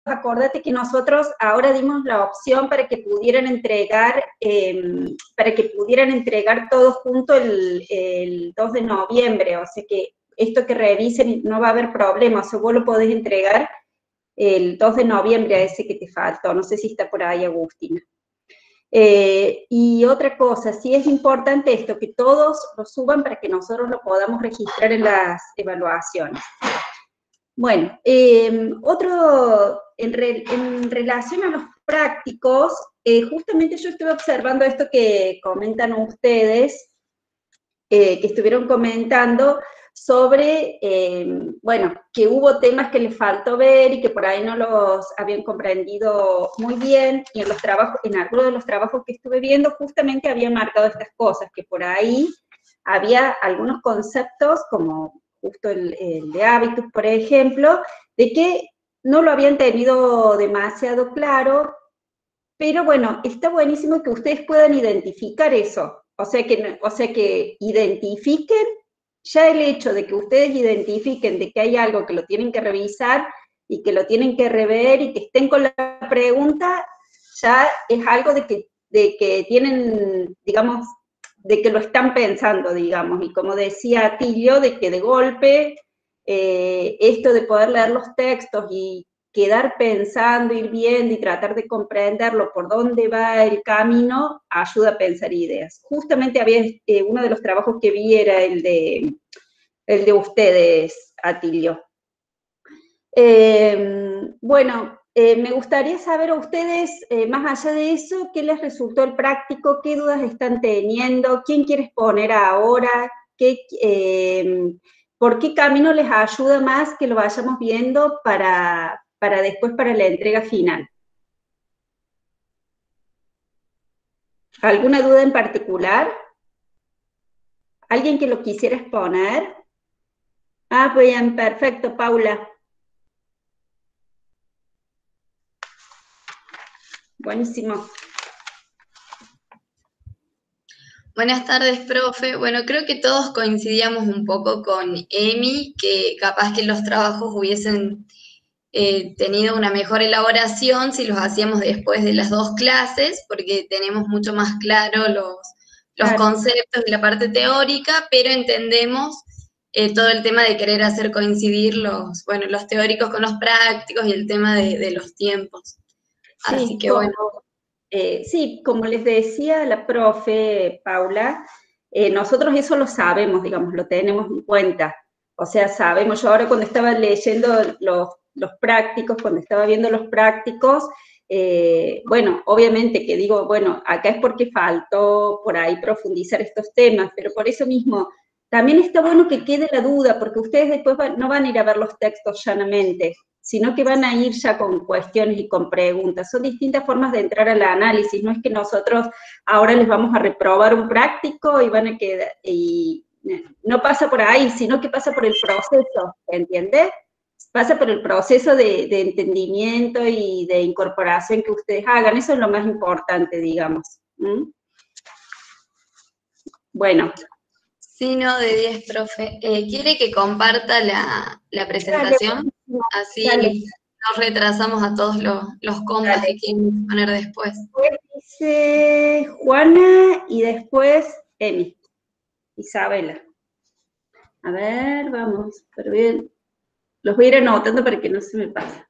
acordate que nosotros ahora dimos la opción para que pudieran entregar, todo junto el 2 de noviembre, o sea que esto que revisen no va a haber problema, o sea, vos lo podés entregar el 2 de noviembre a ese que te faltó, no sé si está por ahí Agustina. Y otra cosa, sí es importante esto, que todos lo suban para que nosotros lo podamos registrar en las evaluaciones. Bueno, en relación a los prácticos, justamente yo estuve observando esto que comentan ustedes, que estuvieron comentando sobre, bueno, que hubo temas que les faltó ver y que por ahí no los habían comprendido muy bien, y en algunos de los trabajos que estuve viendo, justamente había marcado estas cosas, que por ahí había algunos conceptos, como justo el de hábitos, por ejemplo, de que no lo habían tenido demasiado claro, pero bueno, está buenísimo que ustedes puedan identificar eso, o sea que identifiquen, ya el hecho de que ustedes identifiquen de que hay algo que lo tienen que revisar y que lo tienen que rever y que estén con la pregunta, ya es algo de que tienen, digamos, de que lo están pensando, digamos, y como decía Tilio, de que de golpe esto de poder leer los textos y quedar pensando, ir viendo y tratar de comprenderlo por dónde va el camino, ayuda a pensar ideas. Justamente uno de los trabajos que vi era el de ustedes, Atilio. Bueno, me gustaría saber a ustedes, más allá de eso, ¿qué les resultó el práctico? ¿Qué dudas están teniendo? ¿Quién quiere exponer ahora? ¿Por qué camino les ayuda más que lo vayamos viendo para después, para la entrega final? ¿Alguna duda en particular? ¿Alguien que lo quisiera exponer? Ah, bien, perfecto, Paula. Buenísimo. Buenas tardes, profe. Bueno, creo que todos coincidíamos un poco con Emi, que capaz que los trabajos hubiesen tenido una mejor elaboración si los hacíamos después de las dos clases, porque tenemos mucho más claro los conceptos y la parte teórica, pero entendemos todo el tema de querer hacer coincidir los teóricos con los prácticos y el tema de los tiempos. Sí, así que bueno. Sí, como les decía la profe Paula, nosotros eso lo sabemos, digamos, lo tenemos en cuenta. O sea, sabemos, yo ahora cuando estaba leyendo los prácticos, cuando estaba viendo los prácticos, bueno, obviamente que digo, bueno, acá es porque faltó por ahí profundizar estos temas, pero por eso mismo, también está bueno que quede la duda, porque ustedes después no van a ir a ver los textos llanamente, sino que van a ir ya con cuestiones y con preguntas. Son distintas formas de entrar al análisis, no es que nosotros ahora les vamos a reprobar un práctico y van a quedar, y no pasa por ahí, sino que pasa por el proceso, ¿entiendes? Pasa por el proceso de entendimiento y de incorporación que ustedes hagan, eso es lo más importante, digamos. Bueno. Sí, no, de 10, profe. ¿Quiere que comparta la presentación? Dale, así dale. nos retrasamos a todos los compas que quieren poner después. Después dice Juana y después Emi. Isabela. A ver, vamos, pero bien. Los voy a ir anotando para que no se me pase.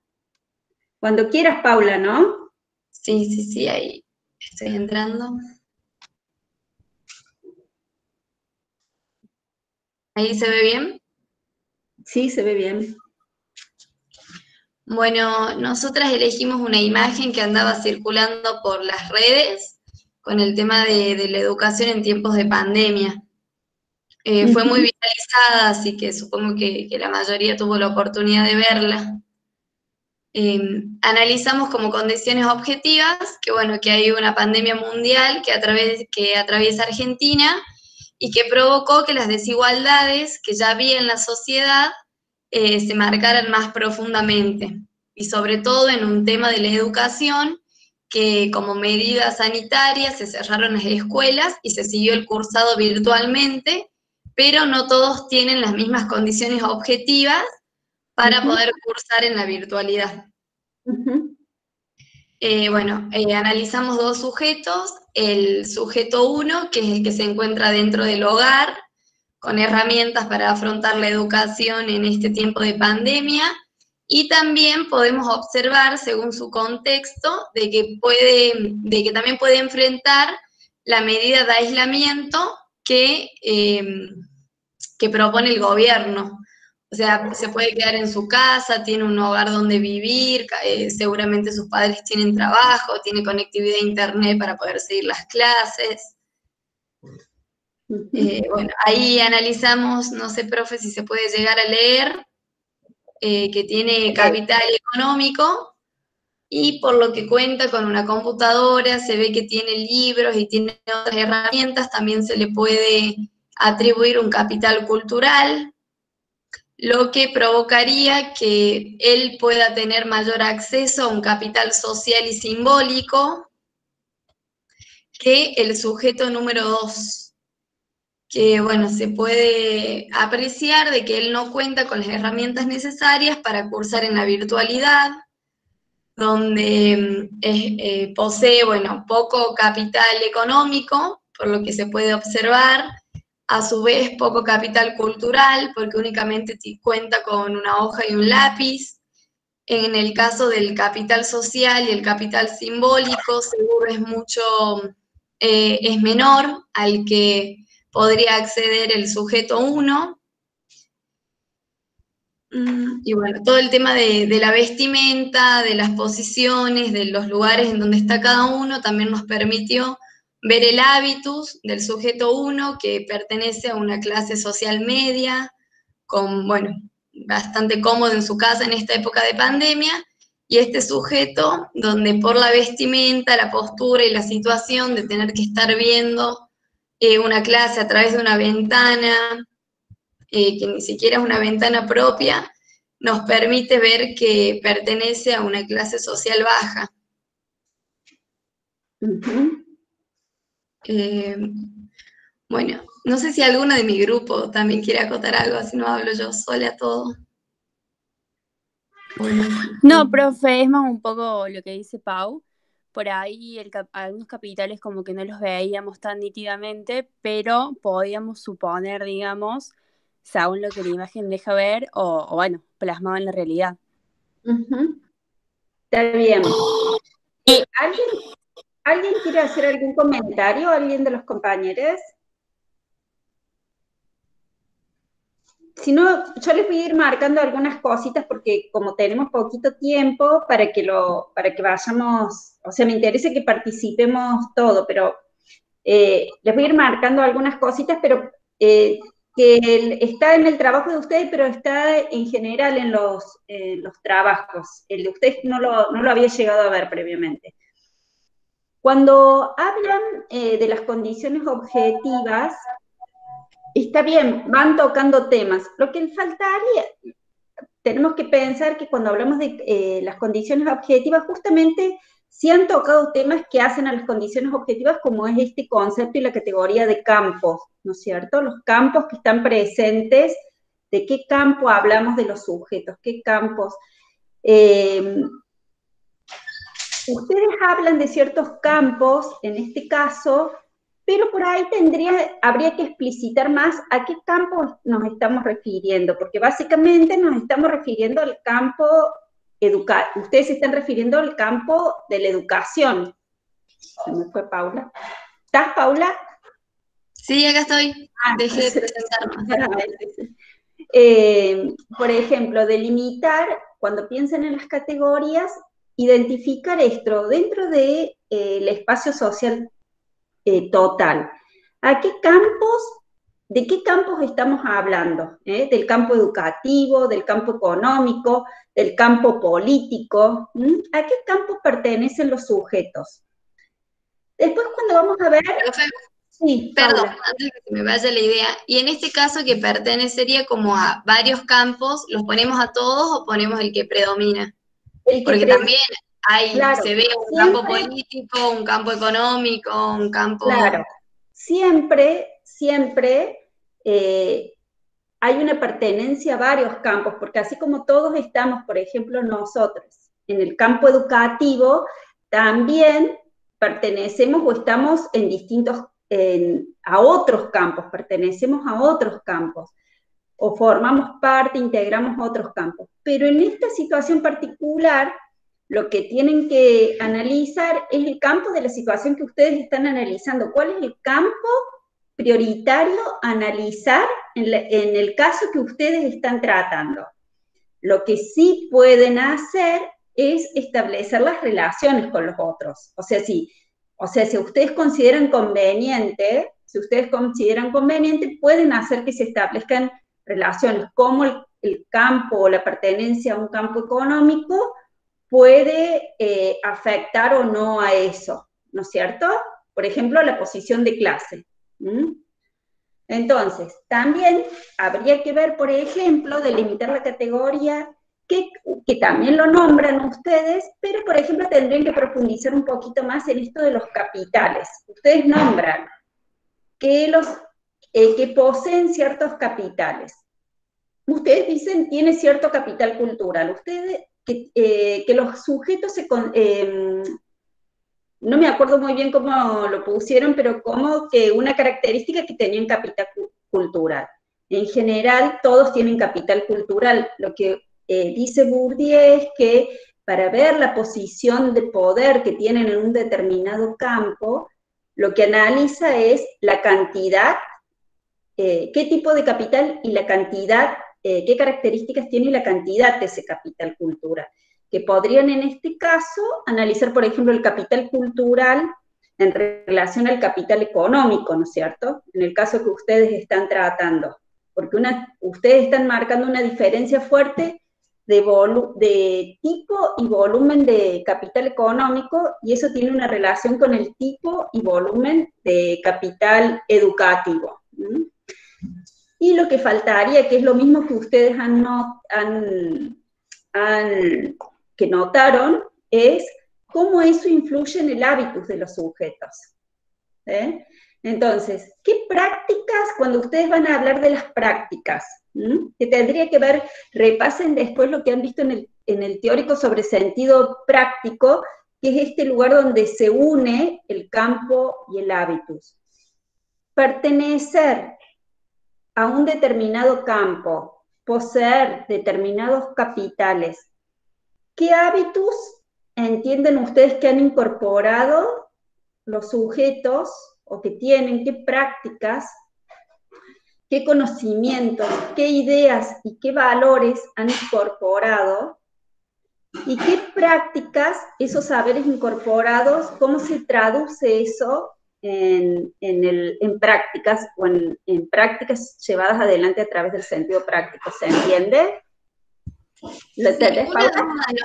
Cuando quieras, Paula, ¿no? Sí, ahí estoy entrando. ¿Ahí se ve bien? Sí, se ve bien. Bueno, nosotras elegimos una imagen que andaba circulando por las redes con el tema de la educación en tiempos de pandemia. Fue muy viralizada, así que supongo que la mayoría tuvo la oportunidad de verla. Analizamos como condiciones objetivas que hay una pandemia mundial que atraviesa Argentina y que provocó que las desigualdades que ya había en la sociedad se marcaran más profundamente, y sobre todo en un tema de la educación, que como medida sanitaria se cerraron las escuelas y se siguió el cursado virtualmente, pero no todos tienen las mismas condiciones objetivas para poder cursar en la virtualidad. Ujú. Analizamos dos sujetos, el sujeto 1, que es el que se encuentra dentro del hogar, con herramientas para afrontar la educación en este tiempo de pandemia, y también podemos observar, según su contexto, de que también puede enfrentar la medida de aislamiento que propone el gobierno. O sea, se puede quedar en su casa, tiene un hogar donde vivir, seguramente sus padres tienen trabajo, tiene conectividad a internet para poder seguir las clases. Ahí analizamos, no sé, profe, si se puede llegar a leer, que tiene capital económico, y por lo que cuenta con una computadora, se ve que tiene libros y tiene otras herramientas, también se le puede atribuir un capital cultural, lo que provocaría que él pueda tener mayor acceso a un capital social y simbólico que el sujeto número 2, que se puede apreciar de que él no cuenta con las herramientas necesarias para cursar en la virtualidad, donde posee, poco capital económico, por lo que se puede observar, a su vez poco capital cultural, porque únicamente cuenta con una hoja y un lápiz. En el caso del capital social y el capital simbólico, seguro es menor al que podría acceder el sujeto 1. Y todo el tema de la vestimenta, de las posiciones, de los lugares en donde está cada uno, también nos permitió ver el hábitus del sujeto 1, que pertenece a una clase social media, bastante cómodo en su casa en esta época de pandemia, y este sujeto, donde por la vestimenta, la postura y la situación de tener que estar viendo una clase a través de una ventana, que ni siquiera es una ventana propia, nos permite ver que pertenece a una clase social baja. Uh-huh. No sé si alguno de mi grupo también quiere acotar algo, así no hablo yo sola todo. No, profe, es más un poco lo que dice Pau. Por ahí algunos capitales como que no los veíamos tan nítidamente, pero podíamos suponer, digamos, según lo que la imagen deja ver o plasmado en la realidad. Uh-huh. Está bien. ¿Alguien quiere hacer algún comentario? ¿Alguien de los compañeros? Si no, yo les voy a ir marcando algunas cositas porque como tenemos poquito tiempo para que vayamos, o sea, me interesa que participemos todo, pero les voy a ir marcando algunas cositas, pero que está en el trabajo de ustedes, pero está en general en los trabajos. El de ustedes no lo había llegado a ver previamente. Cuando hablan de las condiciones objetivas, está bien, van tocando temas. Lo que faltaría, tenemos que pensar que cuando hablamos de las condiciones objetivas, justamente sí han tocado temas que hacen a las condiciones objetivas, como es este concepto y la categoría de campos, ¿no es cierto? Los campos que están presentes, ¿de qué campo hablamos de los sujetos? ¿Qué campos? Ustedes hablan de ciertos campos, en este caso, pero por ahí habría que explicitar más a qué campo nos estamos refiriendo, porque básicamente nos estamos refiriendo al campo educativo. Ustedes se están refiriendo al campo de la educación. Se me fue Paula. ¿Estás, Paula? Sí, acá estoy. Dejé de presentarme. Por ejemplo, delimitar, cuando piensen en las categorías, identificar esto dentro del espacio social total. ¿De qué campos estamos hablando? ¿Del campo educativo, del campo económico, del campo político? ¿A qué campo pertenecen los sujetos? Después cuando vamos a ver... Sí, perdón, antes de que se me vaya la idea, y en este caso que pertenecería como a varios campos, ¿los ponemos a todos o ponemos el que predomina? Porque también se ve un campo político, un campo económico, un campo... Claro, siempre hay una pertenencia a varios campos, porque así como todos estamos, por ejemplo, nosotros, en el campo educativo, también pertenecemos o estamos en distintos, a otros campos, pertenecemos a otros campos, o formamos parte, integramos otros campos. Pero en esta situación particular, lo que tienen que analizar es el campo de la situación que ustedes están analizando. ¿Cuál es el campo prioritario a analizar en el caso que ustedes están tratando? Lo que sí pueden hacer es establecer las relaciones con los otros. O sea, si ustedes consideran conveniente, pueden hacer que se establezcan relaciones, como el campo o la pertenencia a un campo económico puede afectar o no a eso, ¿no es cierto? Por ejemplo, la posición de clase. Entonces, también habría que ver, por ejemplo, delimitar la categoría, que también lo nombran ustedes, pero, por ejemplo, tendrían que profundizar un poquito más en esto de los capitales. Ustedes nombran que poseen ciertos capitales. Ustedes dicen, tiene cierto capital cultural. Ustedes, que los sujetos no me acuerdo muy bien cómo lo pusieron, pero como que una característica que tenían capital cultural. En general, todos tienen capital cultural. Lo que dice Bourdieu es que para ver la posición de poder que tienen en un determinado campo, lo que analiza es la cantidad, qué tipo de capital y la cantidad, qué características tiene la cantidad de ese capital cultural, que podrían en este caso analizar, por ejemplo, el capital cultural en relación al capital económico, ¿no es cierto? En el caso que ustedes están tratando, porque ustedes están marcando una diferencia fuerte de tipo y volumen de capital económico, y eso tiene una relación con el tipo y volumen de capital educativo. Y lo que faltaría, que es lo mismo que ustedes que notaron, es cómo eso influye en el hábitus de los sujetos. Entonces, ¿qué prácticas, cuando ustedes van a hablar de las prácticas, que tendría que ver, repasen después lo que han visto en el teórico sobre sentido práctico, que es este lugar donde se une el campo y el hábitus? Pertenecer a un determinado campo, poseer determinados capitales, ¿qué hábitos entienden ustedes que han incorporado los sujetos, o que tienen, qué prácticas, qué conocimientos, qué ideas y qué valores han incorporado, y qué prácticas, esos saberes incorporados, cómo se traduce eso en prácticas, o en prácticas llevadas adelante a través del sentido práctico? ¿Se entiende? Una duda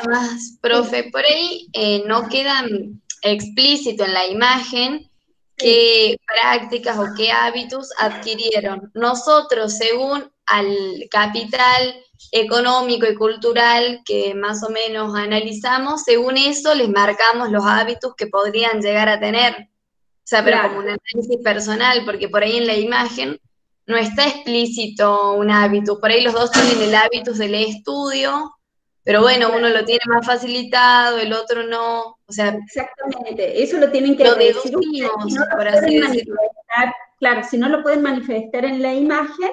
nomás, profe, por ahí no quedan explícito en la imagen qué prácticas o qué hábitos adquirieron. Nosotros, según al capital económico y cultural que más o menos analizamos, según eso les marcamos los hábitos que podrían llegar a tener. O sea, pero Claro, como un análisis personal, porque por ahí en la imagen no está explícito un hábito. Por ahí los dos tienen el hábitus del estudio, pero bueno, claro, uno lo tiene más facilitado, el otro no. O sea, exactamente, eso lo tienen que lo decir ustedes, deducimos, si no lo por así pueden decirlo. manifestar, claro, si no lo pueden manifestar en la imagen,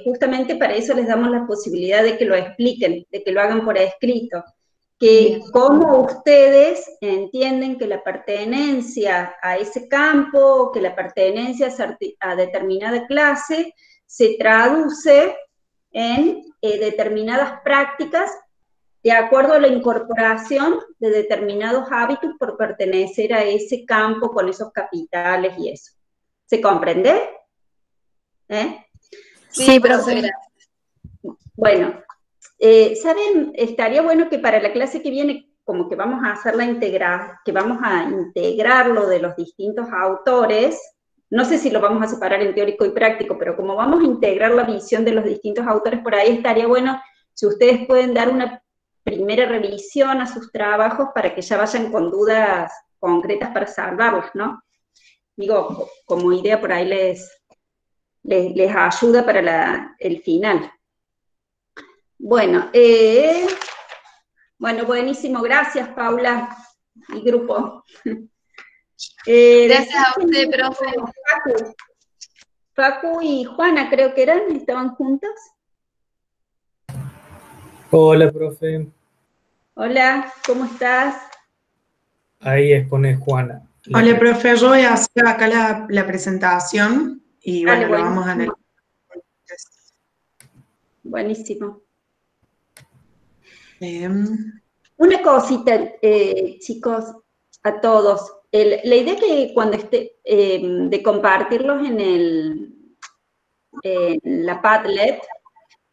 justamente para eso les damos la posibilidad de que lo expliquen, de que lo hagan por escrito, que Bien. cómo ustedes entienden que la pertenencia a ese campo, que la pertenencia a determinada clase, se traduce en determinadas prácticas de acuerdo a la incorporación de determinados hábitos por pertenecer a ese campo con esos capitales y eso. ¿Se comprende? Sí, profe, gracias. Bueno, ¿saben? Estaría bueno que para la clase que viene, como que vamos a hacerla que vamos a integrar lo de los distintos autores. No sé si lo vamos a separar en teórico y práctico, pero como vamos a integrar la visión de los distintos autores, por ahí estaría bueno si ustedes pueden dar una primera revisión a sus trabajos para que ya vayan con dudas concretas para salvarlas, ¿no? Digo, como idea por ahí les ayuda para el final. Bueno, Bueno, buenísimo. Gracias, Paula y grupo. Gracias a usted, profe. Facu y Juana creo que estaban juntas. Hola, profe. Hola, ¿cómo estás? Ahí expone Juana. Hola, profe, yo voy a hacer acá la presentación y Dale, bueno, lo vamos a analizar. Buenísimo. Bien. Una cosita, chicos, a todos. La idea que cuando de compartirlos en la Padlet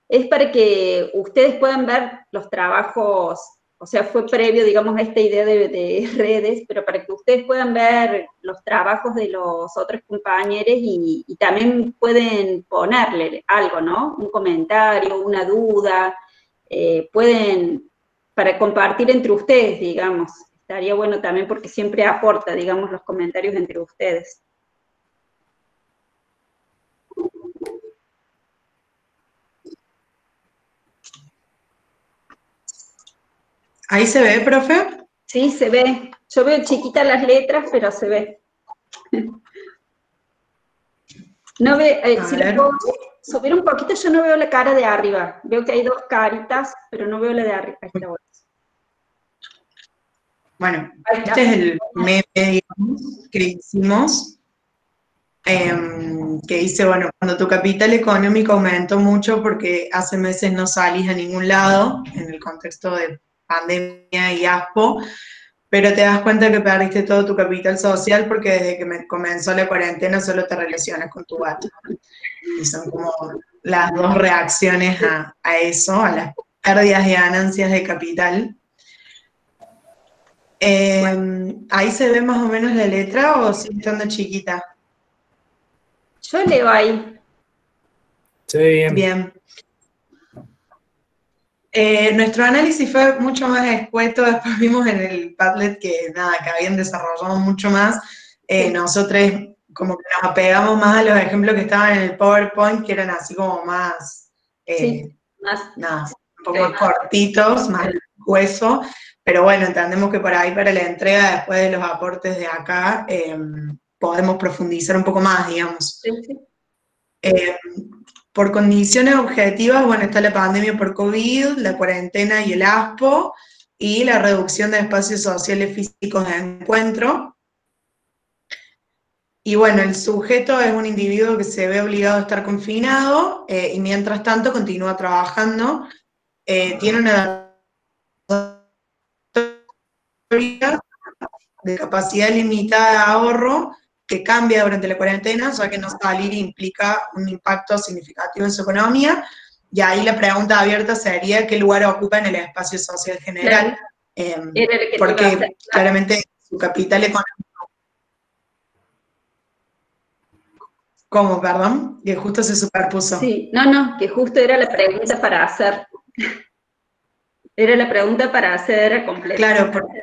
es para que ustedes puedan ver los trabajos, o sea, fue previo, digamos, a esta idea de redes, pero para que ustedes puedan ver los trabajos de los otros compañeros y también pueden ponerle algo, ¿no? Un comentario, una duda, pueden, para compartir entre ustedes, digamos. Estaría bueno también porque siempre aporta, digamos, los comentarios entre ustedes. ¿Ahí se ve, profe? Sí, se ve. Yo veo chiquitas las letras, pero se ve. No ve, si le puedo subir un poquito, yo no veo la cara de arriba. Veo que hay dos caritas, pero no veo la de arriba. Ahí está. Bueno, este es el meme, digamos, que hicimos. Que dice, bueno, cuando tu capital económico aumentó mucho porque hace meses no salís a ningún lado, en el contexto de pandemia y ASPO, pero te das cuenta que perdiste todo tu capital social porque desde que comenzó la cuarentena solo te relacionas con tu gato. Y son como las dos reacciones a eso, a las pérdidas y ganancias de capital. ¿Ahí se ve más o menos la letra o sigue estando chiquita? Yo leo ahí. Se ve bien. Bien. Nuestro análisis fue mucho más escueto, después vimos en el Padlet que nada, que habían desarrollado mucho más. Nosotros como que nos apegamos más a los ejemplos que estaban en el PowerPoint, que eran así como más, nada, un poco más cortitos, más hueso, pero bueno, entendemos que por ahí para la entrega, después de los aportes de acá, podemos profundizar un poco más, digamos. Por condiciones objetivas, bueno, está la pandemia por COVID, la cuarentena y el ASPO, y la reducción de espacios sociales físicos de encuentro. Y bueno, el sujeto es un individuo que se ve obligado a estar confinado y mientras tanto continúa trabajando. Tiene una de capacidad limitada de ahorro que cambia durante la cuarentena, ya que no salir implica un impacto significativo en su economía, y ahí la pregunta abierta sería qué lugar ocupa en el espacio social general, porque claramente su capital económico. ¿Cómo, perdón? Que justo se superpuso. Sí, no, que justo era la pregunta para hacer. Era la pregunta para hacer completa. Claro, porque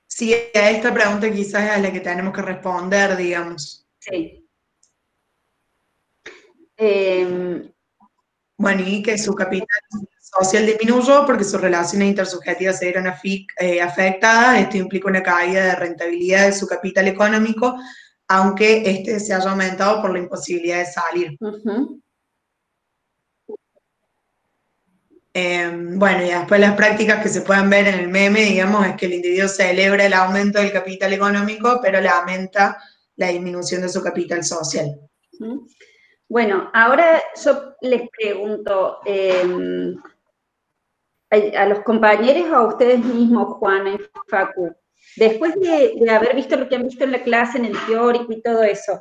sí, a esta pregunta quizás es a la que tenemos que responder, digamos. Sí. Bueno, y que su capital social disminuyó porque sus relaciones intersubjetivas se vieron afectadas. Esto implica una caída de rentabilidad de su capital económico, aunque este se haya aumentado por la imposibilidad de salir. Bueno, y después las prácticas que se pueden ver en el meme, digamos, es que el individuo celebra el aumento del capital económico, pero lamenta la disminución de su capital social. Bueno, ahora yo les pregunto a los compañeros o a ustedes mismos, Juana y Facu, después de haber visto lo que han visto en la clase, en el teórico y todo eso,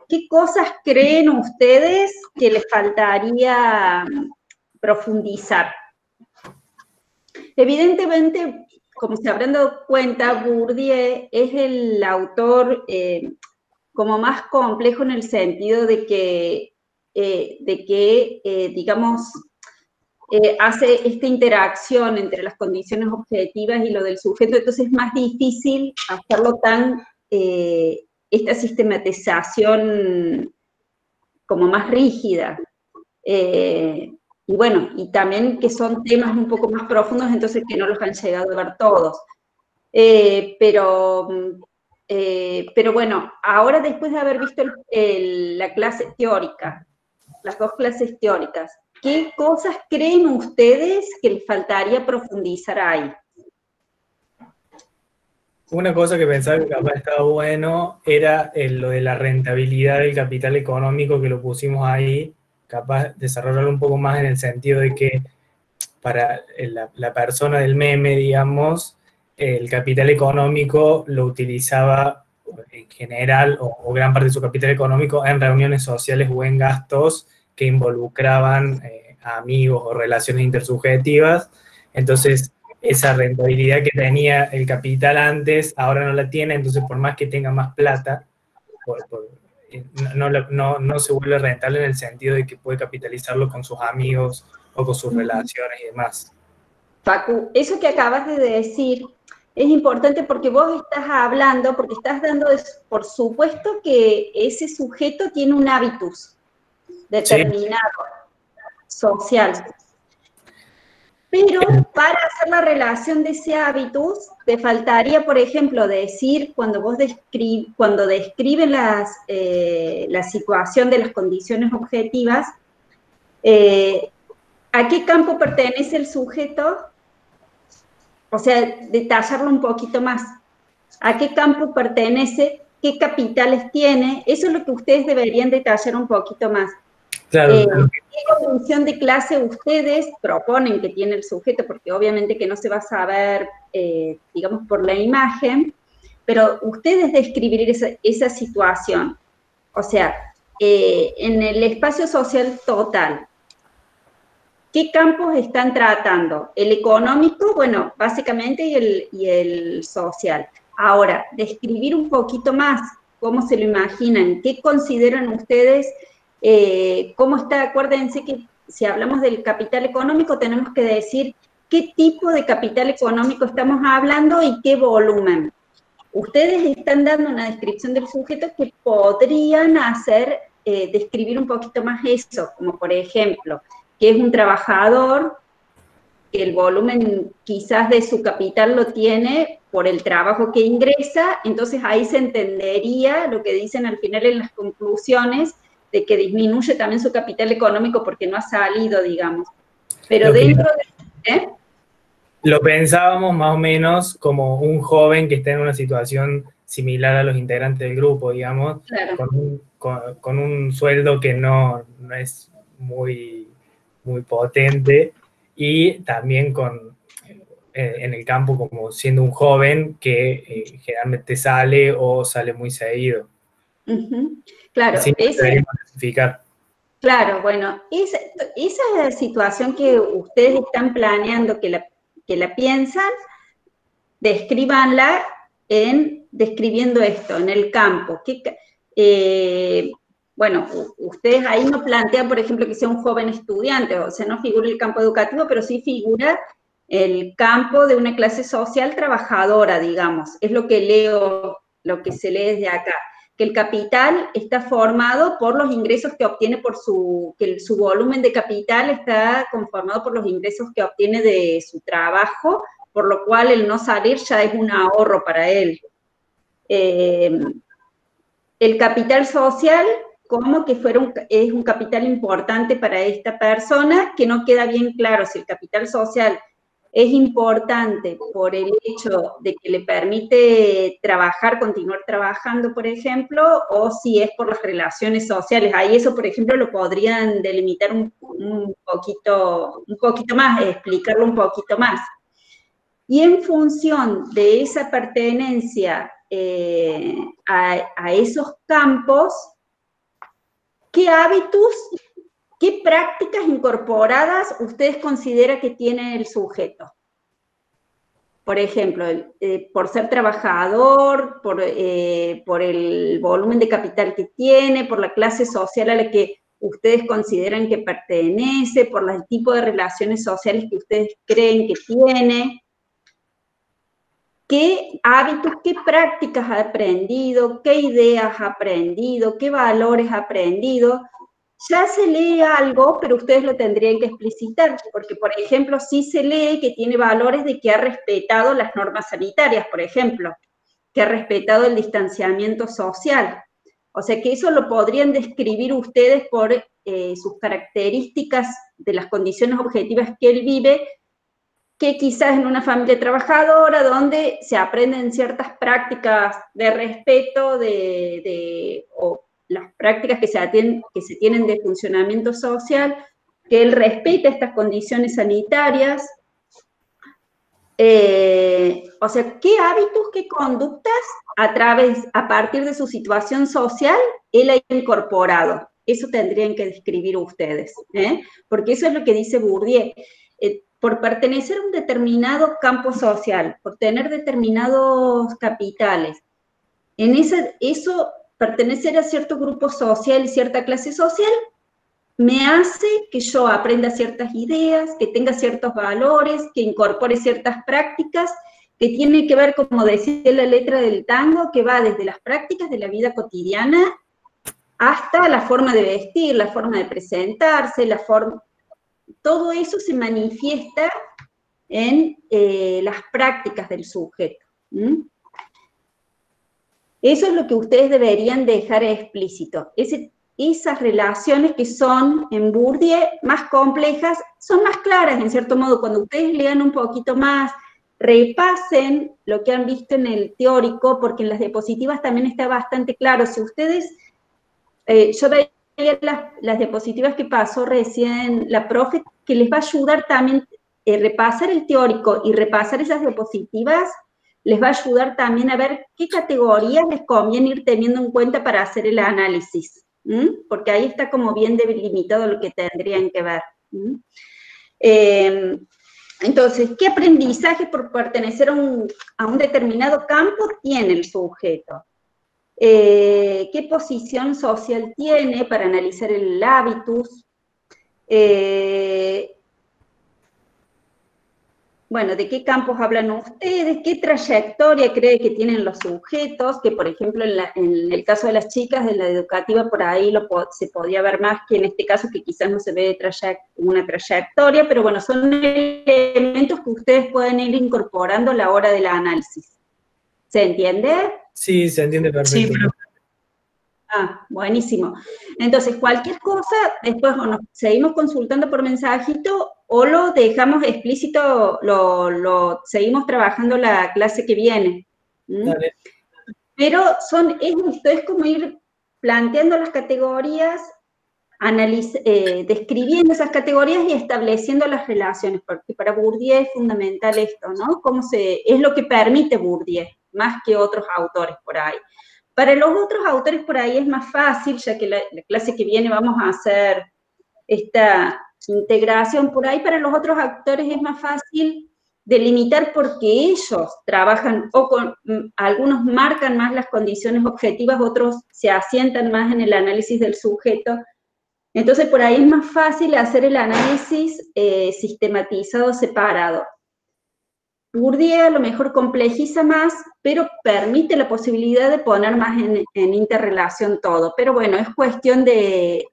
¿qué cosas creen ustedes que les faltaría profundizar? Evidentemente, como se habrán dado cuenta, Bourdieu es el autor como más complejo en el sentido de que digamos, hace esta interacción entre las condiciones objetivas y lo del sujeto, entonces es más difícil hacerlo tan, esta sistematización como más rígida. Y bueno, y también que son temas un poco más profundos, entonces que no los han llegado a ver todos. Pero bueno, ahora después de haber visto la clase teórica, las dos clases teóricas, ¿qué cosas creen ustedes que les faltaría profundizar ahí? Una cosa que pensaba que capaz estaba bueno era lo de la rentabilidad del capital económico, que lo pusimos ahí, capaz desarrollarlo un poco más en el sentido de que para la persona del meme, digamos, el capital económico lo utilizaba en general, o gran parte de su capital económico, en reuniones sociales o en gastos que involucraban a amigos o relaciones intersubjetivas. Entonces, esa rentabilidad que tenía el capital antes, ahora no la tiene, entonces por más que tenga más plata, no se vuelve rentable en el sentido de que puede capitalizarlo con sus amigos o con sus relaciones y demás. Facu, eso que acabas de decir es importante porque vos estás hablando, porque estás dando por supuesto que ese sujeto tiene un hábitus determinado, social. Pero para hacer la relación de ese hábitus, te faltaría, por ejemplo, decir, cuando describen la situación de las condiciones objetivas, ¿a qué campo pertenece el sujeto? O sea, detallarlo un poquito más. ¿A qué campo pertenece? ¿Qué capitales tiene? Eso es lo que ustedes deberían detallar un poquito más. Claro. ¿Qué condición de clase ustedes proponen que tiene el sujeto? Porque obviamente que no se va a saber, digamos, por la imagen, pero ustedes describir esa situación. O sea, en el espacio social total, ¿qué campos están tratando? El económico, bueno, básicamente, y el social. Ahora, describir un poquito más cómo se lo imaginan, qué consideran ustedes, cómo está. Acuérdense que si hablamos del capital económico tenemos que decir qué tipo de capital económico estamos hablando y qué volumen. Ustedes están dando una descripción del sujeto que podrían hacer, describir un poquito más eso, como por ejemplo, que es un trabajador, que el volumen quizás de su capital lo tiene por el trabajo que ingresa, entonces ahí se entendería lo que dicen al final en las conclusiones, de que disminuye también su capital económico porque no ha salido, digamos. Pero dentro de... Lo pensábamos más o menos como un joven que está en una situación similar a los integrantes del grupo, digamos, Claro. con un sueldo que no es muy potente, y también en el campo como siendo un joven que generalmente sale o sale muy seguido. Claro, así deberíamos clasificar. Claro, bueno, esa situación que ustedes están planeando, que la piensan, descríbanla describiendo esto, en el campo. Bueno, ustedes ahí no plantean, por ejemplo, que sea un joven estudiante, o sea, no figura el campo educativo, pero sí figura el campo de una clase social trabajadora, digamos. Es lo que leo, lo que se lee desde acá. Que el capital está formado por los ingresos que obtiene que su volumen de capital está conformado por los ingresos que obtiene de su trabajo, por lo cual el no salir ya es un ahorro para él. El capital social, como que es un capital importante para esta persona, que no queda bien claro si el capital social es importante por el hecho de que le permite trabajar, continuar trabajando, por ejemplo, o si es por las relaciones sociales. Ahí eso, por ejemplo, lo podrían delimitar un poquito más, explicarlo un poquito más. Y en función de esa pertenencia a esos campos, ¿qué hábitos, qué prácticas incorporadas ustedes consideran que tiene el sujeto? Por ejemplo, por ser trabajador, por el volumen de capital que tiene, por la clase social a la que ustedes consideran que pertenece, por el tipo de relaciones sociales que ustedes creen que tiene. ¿Qué hábitos, qué prácticas ha aprendido, qué ideas ha aprendido, qué valores ha aprendido? ya se lee algo, pero ustedes lo tendrían que explicitar, porque, por ejemplo, sí se lee que tiene valores de que ha respetado las normas sanitarias, por ejemplo, que ha respetado el distanciamiento social. O sea que eso lo podrían describir ustedes por sus características de las condiciones objetivas que él vive, que quizás en una familia trabajadora donde se aprenden ciertas prácticas de respeto o las prácticas que se tienen de funcionamiento social, que él respeta estas condiciones sanitarias. O sea, ¿qué hábitos, qué conductas a partir de su situación social él ha incorporado? Eso tendrían que describir ustedes, porque eso es lo que dice Bourdieu. Por pertenecer a un determinado campo social, por tener determinados capitales, eso, pertenecer a cierto grupo social y cierta clase social, me hace que yo aprenda ciertas ideas, que tenga ciertos valores, que incorpore ciertas prácticas, que tiene que ver, como decía la letra del tango, que va desde las prácticas de la vida cotidiana hasta la forma de vestir, la forma de presentarse, todo eso se manifiesta en las prácticas del sujeto. Eso es lo que ustedes deberían dejar explícito. Esas relaciones que son en Bourdieu más complejas, son más claras en cierto modo. Cuando ustedes lean un poquito más, repasen lo que han visto en el teórico, porque en las diapositivas también está bastante claro. Si ustedes, yo veía las diapositivas que pasó recién la profe, que les va a ayudar también repasar el teórico y repasar esas diapositivas, les va a ayudar también a ver qué categorías les conviene ir teniendo en cuenta para hacer el análisis, porque ahí está como bien delimitado lo que tendrían que ver. Entonces, ¿qué aprendizaje por pertenecer a un determinado campo tiene el sujeto? ¿Qué posición social tiene para analizar el hábitus? Bueno, ¿de qué campos hablan ustedes? ¿Qué trayectoria cree que tienen los sujetos? Que, por ejemplo, en el caso de las chicas de la educativa, por ahí se podía ver más que en este caso, que quizás no se ve una trayectoria, pero bueno, son elementos que ustedes pueden ir incorporando a la hora del análisis. ¿Se entiende? Sí, se entiende perfecto. Sí, buenísimo. Entonces, cualquier cosa, después o nos seguimos consultando por mensajito o lo dejamos explícito, seguimos trabajando la clase que viene. Dale. Pero es como ir planteando las categorías, describiendo esas categorías y estableciendo las relaciones, porque para Bourdieu es fundamental esto, ¿no? Es lo que permite Bourdieu, más que otros autores por ahí. Para los otros autores por ahí es más fácil, ya que la clase que viene vamos a hacer esta integración por ahí. Para los otros autores es más fácil delimitar porque ellos trabajan, algunos marcan más las condiciones objetivas, otros se asientan más en el análisis del sujeto. Entonces por ahí es más fácil hacer el análisis sistematizado, separado. Bourdieu a lo mejor complejiza más, pero permite la posibilidad de poner más en interrelación todo. Pero bueno, es cuestión de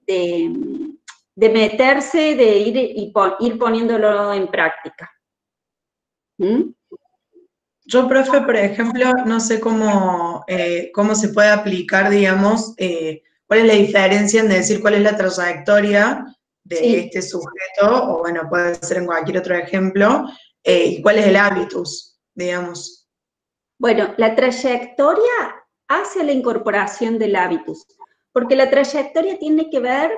meterse, de ir poniéndolo en práctica. Yo, profe, por ejemplo, no sé cómo se puede aplicar, digamos, cuál es la diferencia en decir cuál es la trayectoria de este sujeto, o bueno, puede ser en cualquier otro ejemplo, y cuál es el hábitus, digamos. Bueno, la trayectoria hacia la incorporación del hábitus, porque la trayectoria tiene que ver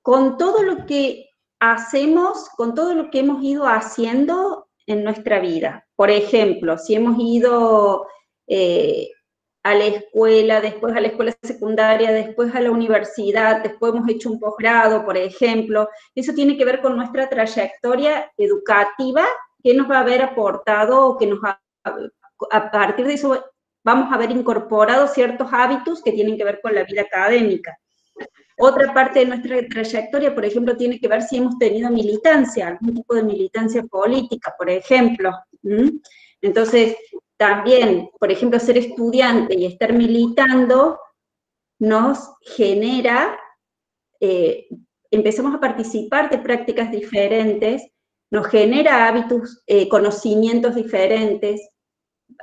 con todo lo que hacemos, con todo lo que hemos ido haciendo en nuestra vida. Por ejemplo, si hemos ido a la escuela, después a la escuela secundaria, después a la universidad, después hemos hecho un posgrado, por ejemplo, eso tiene que ver con nuestra trayectoria educativa que nos va a haber aportado, o que a partir de eso vamos a haber incorporado ciertos hábitos que tienen que ver con la vida académica. Otra parte de nuestra trayectoria, por ejemplo, tiene que ver si hemos tenido militancia, algún tipo de militancia política, por ejemplo. Entonces, también, por ejemplo, ser estudiante y estar militando nos genera, empezamos a participar de prácticas diferentes, nos genera hábitos, conocimientos diferentes,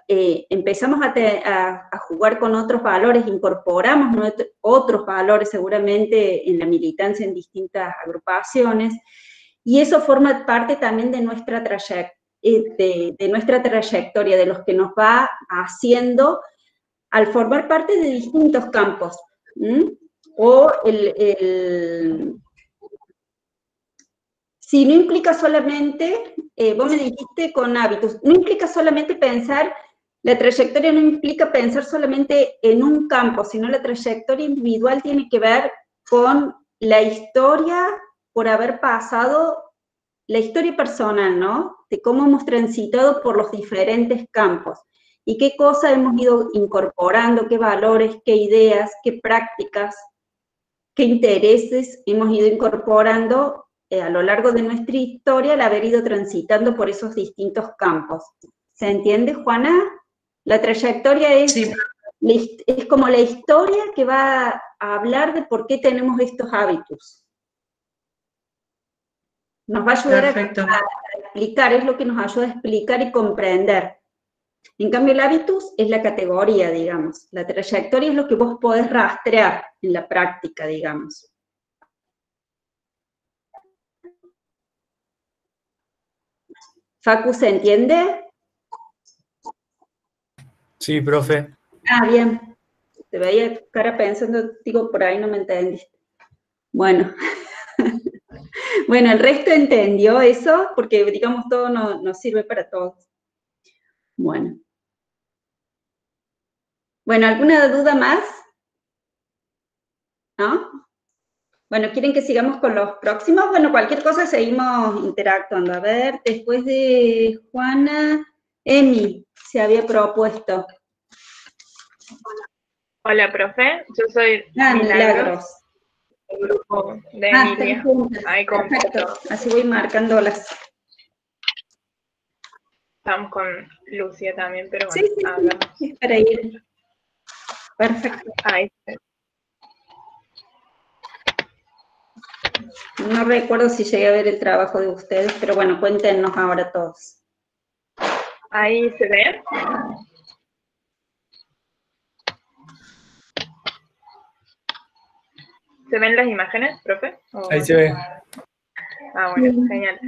empezamos a jugar con otros valores, incorporamos otros valores seguramente en la militancia en distintas agrupaciones, y eso forma parte también de nuestra trayectoria, de los que nos va haciendo al formar parte de distintos campos. O si no implica solamente, vos me dijiste con hábitos, no implica solamente pensar, la trayectoria no implica pensar solamente en un campo, sino la trayectoria individual tiene que ver con la historia por haber pasado, la historia personal, ¿no? De cómo hemos transitado por los diferentes campos y qué cosas hemos ido incorporando, qué valores, qué ideas, qué prácticas, qué intereses hemos ido incorporando a lo largo de nuestra historia al haber ido transitando por esos distintos campos. ¿Se entiende, Juana? La trayectoria es, sí, es como la historia que va a hablar de por qué tenemos estos hábitos. Nos va a ayudar a explicar, es lo que nos ayuda a explicar y comprender. En cambio, el hábitus es la categoría, digamos. La trayectoria es lo que vos podés rastrear en la práctica, digamos. Facu, ¿se entiende? Sí, profe. Ah, bien. Te veía cara pensando, digo, por ahí no me entendiste. Bueno. Bueno, el resto entendió eso, porque, digamos, todo nos sirve para todos. Bueno. Bueno, ¿alguna duda más? ¿No? Bueno, ¿quieren que sigamos con los próximos? Bueno, cualquier cosa seguimos interactuando. A ver, después de Juana, Emi se había propuesto. Hola, profe. Yo soy Milagros. El grupo de Emilia. Ahí perfecto. Así voy marcándolas. Estamos con Lucia también, pero bueno, sí, hablamos. Sí, para ir. Perfecto. Ahí. No recuerdo si llegué a ver el trabajo de ustedes, pero bueno, cuéntenos ahora todos. Ahí se ve. ¿Se ven las imágenes, profe? Ahí se ve. Ah, bueno, genial.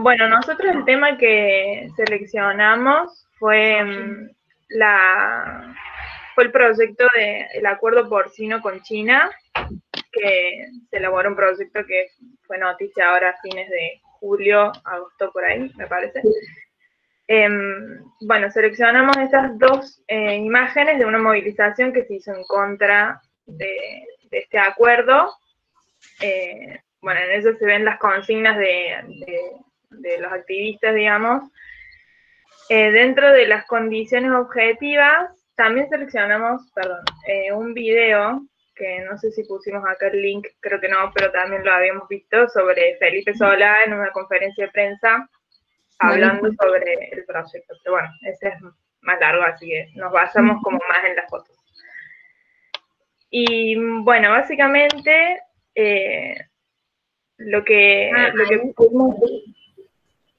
Bueno, nosotros el tema que seleccionamos fue el proyecto del acuerdo porcino con China, que se elaboró un proyecto que fue noticia ahora a fines de julio, agosto, por ahí, me parece. Bueno, seleccionamos estas dos imágenes de una movilización que se hizo en contra de este acuerdo. Bueno, en eso se ven las consignas de los activistas, digamos. Dentro de las condiciones objetivas, también seleccionamos, un video, que no sé si pusimos acá el link, creo que no, pero también lo habíamos visto, sobre Felipe Solá en una conferencia de prensa, hablando sobre el proyecto. Pero bueno, ese es más largo, así que nos basamos como más en las fotos. Y bueno, básicamente, lo que pudimos...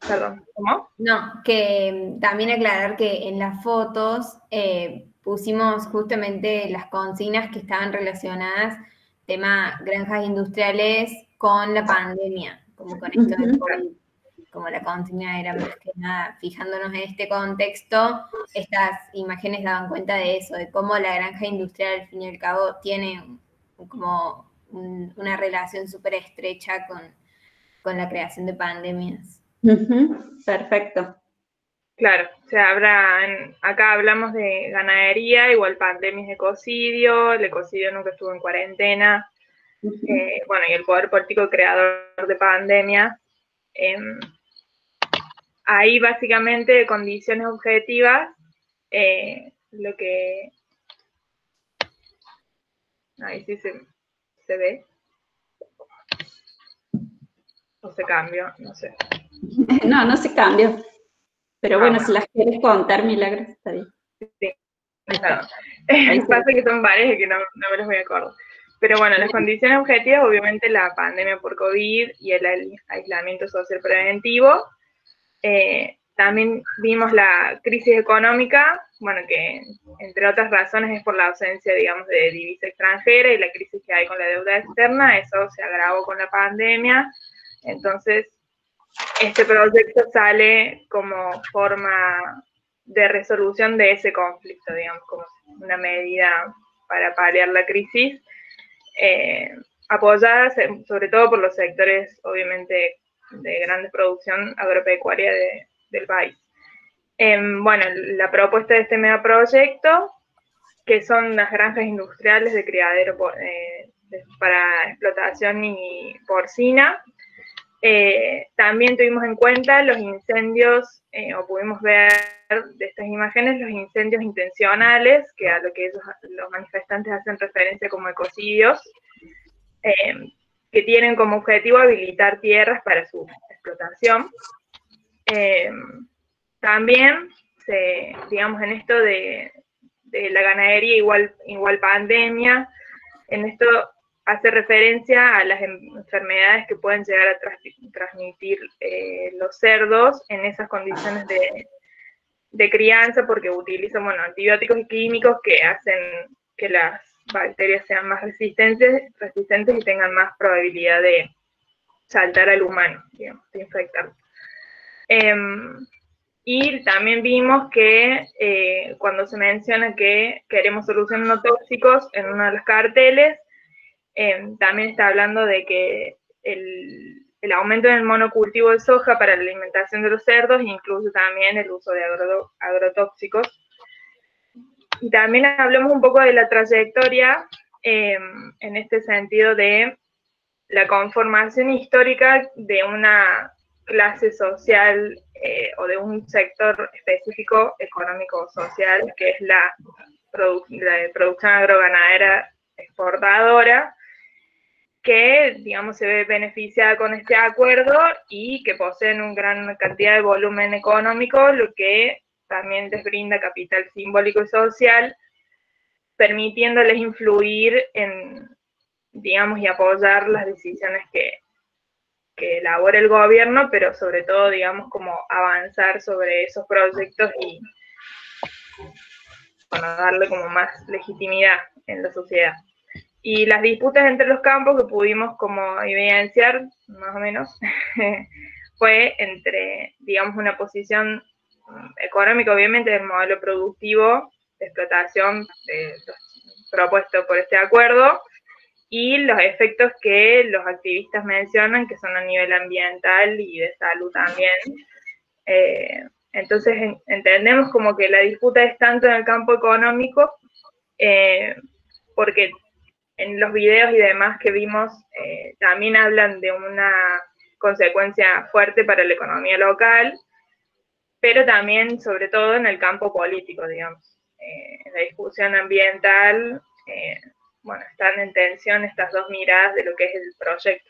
Perdón, ¿cómo? No, que también aclarar que en las fotos pusimos justamente las consignas que estaban relacionadas, tema granjas industriales, con la pandemia, como con esto del COVID. Como la consigna era más que nada, fijándonos en este contexto, estas imágenes daban cuenta de eso, de cómo la granja industrial, al fin y al cabo, tiene como una relación súper estrecha con la creación de pandemias. Perfecto. Claro, o sea, acá hablamos de ganadería, igual pandemias de ecocidio, el ecocidio nunca estuvo en cuarentena, bueno, y el poder político creador de pandemia. Ahí básicamente, condiciones objetivas, lo que... Ahí sí se ve. O se cambió, no sé. No se cambió. Pero bueno, si las quieres contar, Milagros, está bien. Sí, claro. Pasa que son varias y que no me los voy a acordar. Pero bueno, las condiciones objetivas, obviamente la pandemia por COVID y el aislamiento social preventivo. También vimos la crisis económica, bueno, que entre otras razones es por la ausencia, digamos, de divisa extranjera y la crisis que hay con la deuda externa. Eso se agravó con la pandemia. Entonces, este proyecto sale como forma de resolución de ese conflicto, digamos, como una medida para paliar la crisis, apoyada sobre todo por los sectores, obviamente, de grande producción agropecuaria del país. Bueno, la propuesta de este megaproyecto, que son las granjas industriales de criadero para explotación y porcina. También tuvimos en cuenta los incendios, o pudimos ver de estas imágenes, los incendios intencionales, que a lo que los manifestantes hacen referencia como ecocidios, que tienen como objetivo habilitar tierras para su explotación. También, digamos, en esto de la ganadería igual pandemia, en esto hace referencia a las enfermedades que pueden llegar a transmitir los cerdos en esas condiciones de crianza, porque utilizan, bueno, antibióticos y químicos que hacen que las bacterias sean más resistentes y tengan más probabilidad de saltar al humano, digamos, de infectarlo. Y también vimos que cuando se menciona que queremos soluciones no tóxicos en uno de los carteles, también está hablando de que el aumento en el monocultivo de soja para la alimentación de los cerdos incluye también el uso de agrotóxicos. Y también hablamos un poco de la trayectoria en este sentido de la conformación histórica de una clase social o de un sector específico económico o social, que es la producción agroganadera exportadora, que, digamos, se ve beneficiada con este acuerdo y que poseen una gran cantidad de volumen económico, lo que también les brinda capital simbólico y social, permitiéndoles influir en, digamos, y apoyar las decisiones que elabora el gobierno, pero sobre todo, digamos, como avanzar sobre esos proyectos y, bueno, darle como más legitimidad en la sociedad. Y las disputas entre los campos que pudimos como evidenciar, más o menos, fue entre, digamos, una posición económica, obviamente, del modelo productivo de explotación propuesto por este acuerdo, y los efectos que los activistas mencionan, que son a nivel ambiental y de salud también. Entonces entendemos como que la disputa es tanto en el campo económico, porque en los videos y demás que vimos también hablan de una consecuencia fuerte para la economía local, pero también, sobre todo, en el campo político, digamos. En la discusión ambiental, bueno, están en tensión estas dos miradas de lo que es el proyecto.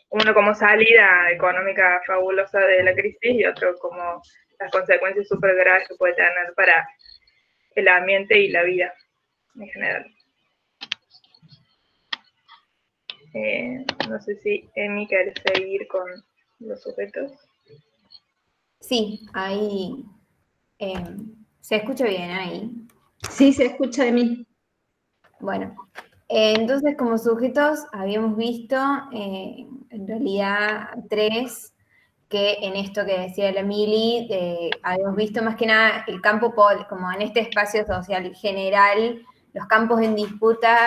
Uno como salida económica fabulosa de la crisis y otro como las consecuencias súper graves que puede tener para el ambiente y la vida en general. No sé si Emi quiere seguir con los sujetos. Sí, ahí se escucha bien ahí. Sí, se escucha de mí. Bueno, entonces como sujetos habíamos visto en realidad 3, que en esto que decía la Mili, habíamos visto más que nada el campo, como en este espacio social general, los campos en disputa,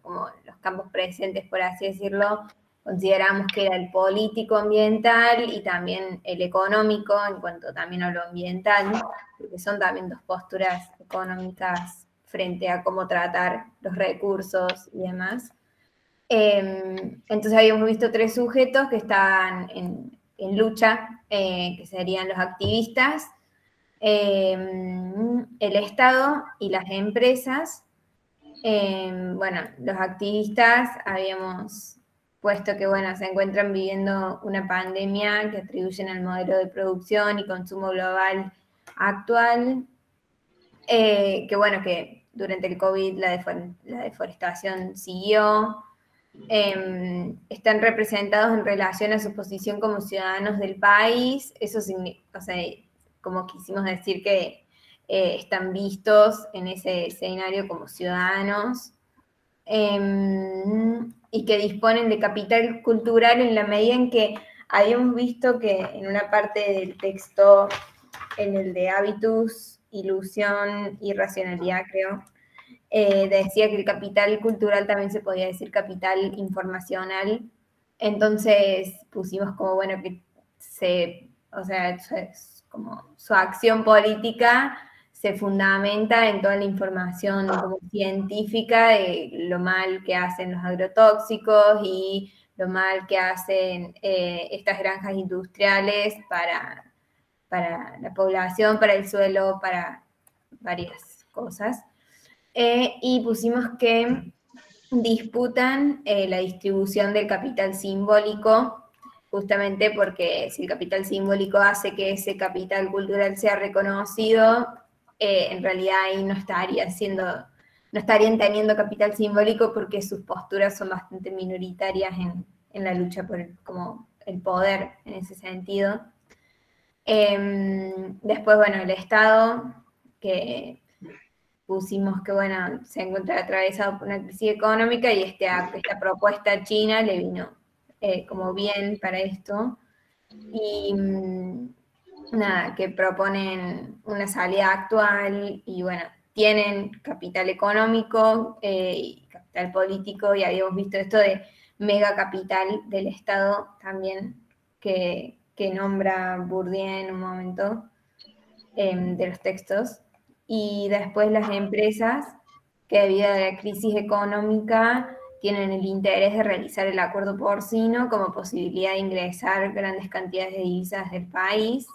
como los campos presentes, por así decirlo, consideramos que era el político ambiental y también el económico, en cuanto también a lo ambiental, porque son también dos posturas económicas frente a cómo tratar los recursos y demás. Entonces habíamos visto 3 sujetos que estaban en lucha, que serían los activistas, el Estado y las empresas. Bueno, los activistas habíamos puesto que, bueno, se encuentran viviendo una pandemia que atribuyen al modelo de producción y consumo global actual, que, bueno, que durante el COVID la deforestación siguió. Están representados en relación a su posición como ciudadanos del país. Eso significa, o sea, como quisimos decir que están vistos en ese escenario como ciudadanos. Y que disponen de capital cultural en la medida en que habíamos visto que en una parte del texto, en el de hábitus, ilusión y racionalidad, creo, decía que el capital cultural también se podía decir capital informacional. Entonces pusimos como, bueno, que o sea, como su acción política se fundamenta en toda la información como científica de lo mal que hacen los agrotóxicos y lo mal que hacen estas granjas industriales para la población, para el suelo, para varias cosas. Y pusimos que disputan la distribución del capital simbólico, justamente porque si el capital simbólico hace que ese capital cultural sea reconocido, en realidad ahí no estarían teniendo capital simbólico porque sus posturas son bastante minoritarias en la lucha por como el poder en ese sentido. Después, bueno, el Estado, que pusimos que, bueno, se encuentra atravesado por una crisis económica y esta propuesta china le vino como bien para esto. Y nada, que proponen una salida actual y, bueno, tienen capital económico y capital político, y habíamos visto esto de mega capital del Estado también, que nombra Bourdieu en un momento de los textos. Y después las empresas, que debido a la crisis económica tienen el interés de realizar el acuerdo porcino como posibilidad de ingresar grandes cantidades de divisas del país,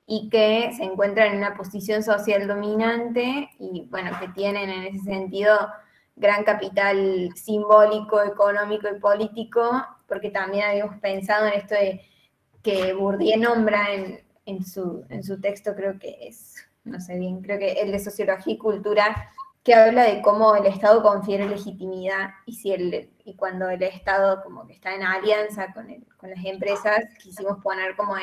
y que se encuentran en una posición social dominante y, bueno, que tienen en ese sentido gran capital simbólico, económico y político, porque también habíamos pensado en esto de que Bourdieu nombra en su texto, creo que es, no sé bien, creo que el de Sociología y Cultura, que habla de cómo el Estado confiere legitimidad y cuando el Estado como que está en alianza con las empresas, quisimos poner como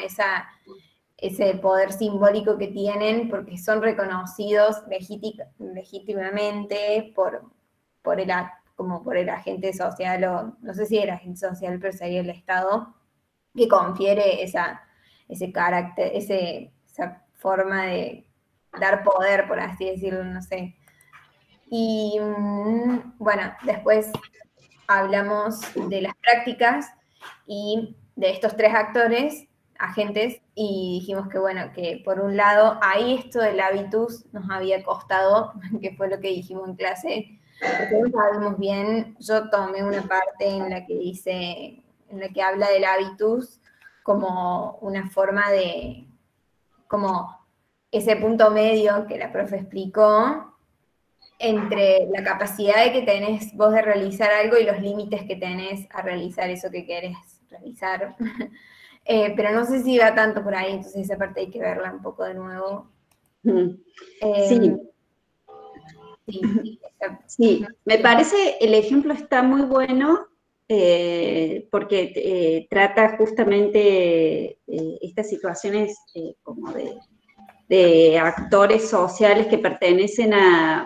ese poder simbólico que tienen porque son reconocidos legítimamente por el agente social, o no sé si el agente social, pero sería el Estado, que confiere ese carácter, esa forma de dar poder, por así decirlo, no sé. Y bueno, después hablamos de las prácticas y de estos tres agentes, y dijimos que, bueno, que por un lado, ahí esto del hábitus nos había costado, que fue lo que dijimos en clase, porque no sabemos bien. Yo tomé una parte en la que habla del hábitus como una forma de, como ese punto medio que la profe explicó, entre la capacidad que tenés vos de realizar algo y los límites que tenés a realizar eso que querés realizar. Pero no sé si va tanto por ahí, entonces esa parte hay que verla un poco de nuevo. Sí. Sí, me parece el ejemplo está muy bueno porque trata justamente estas situaciones como de actores sociales que pertenecen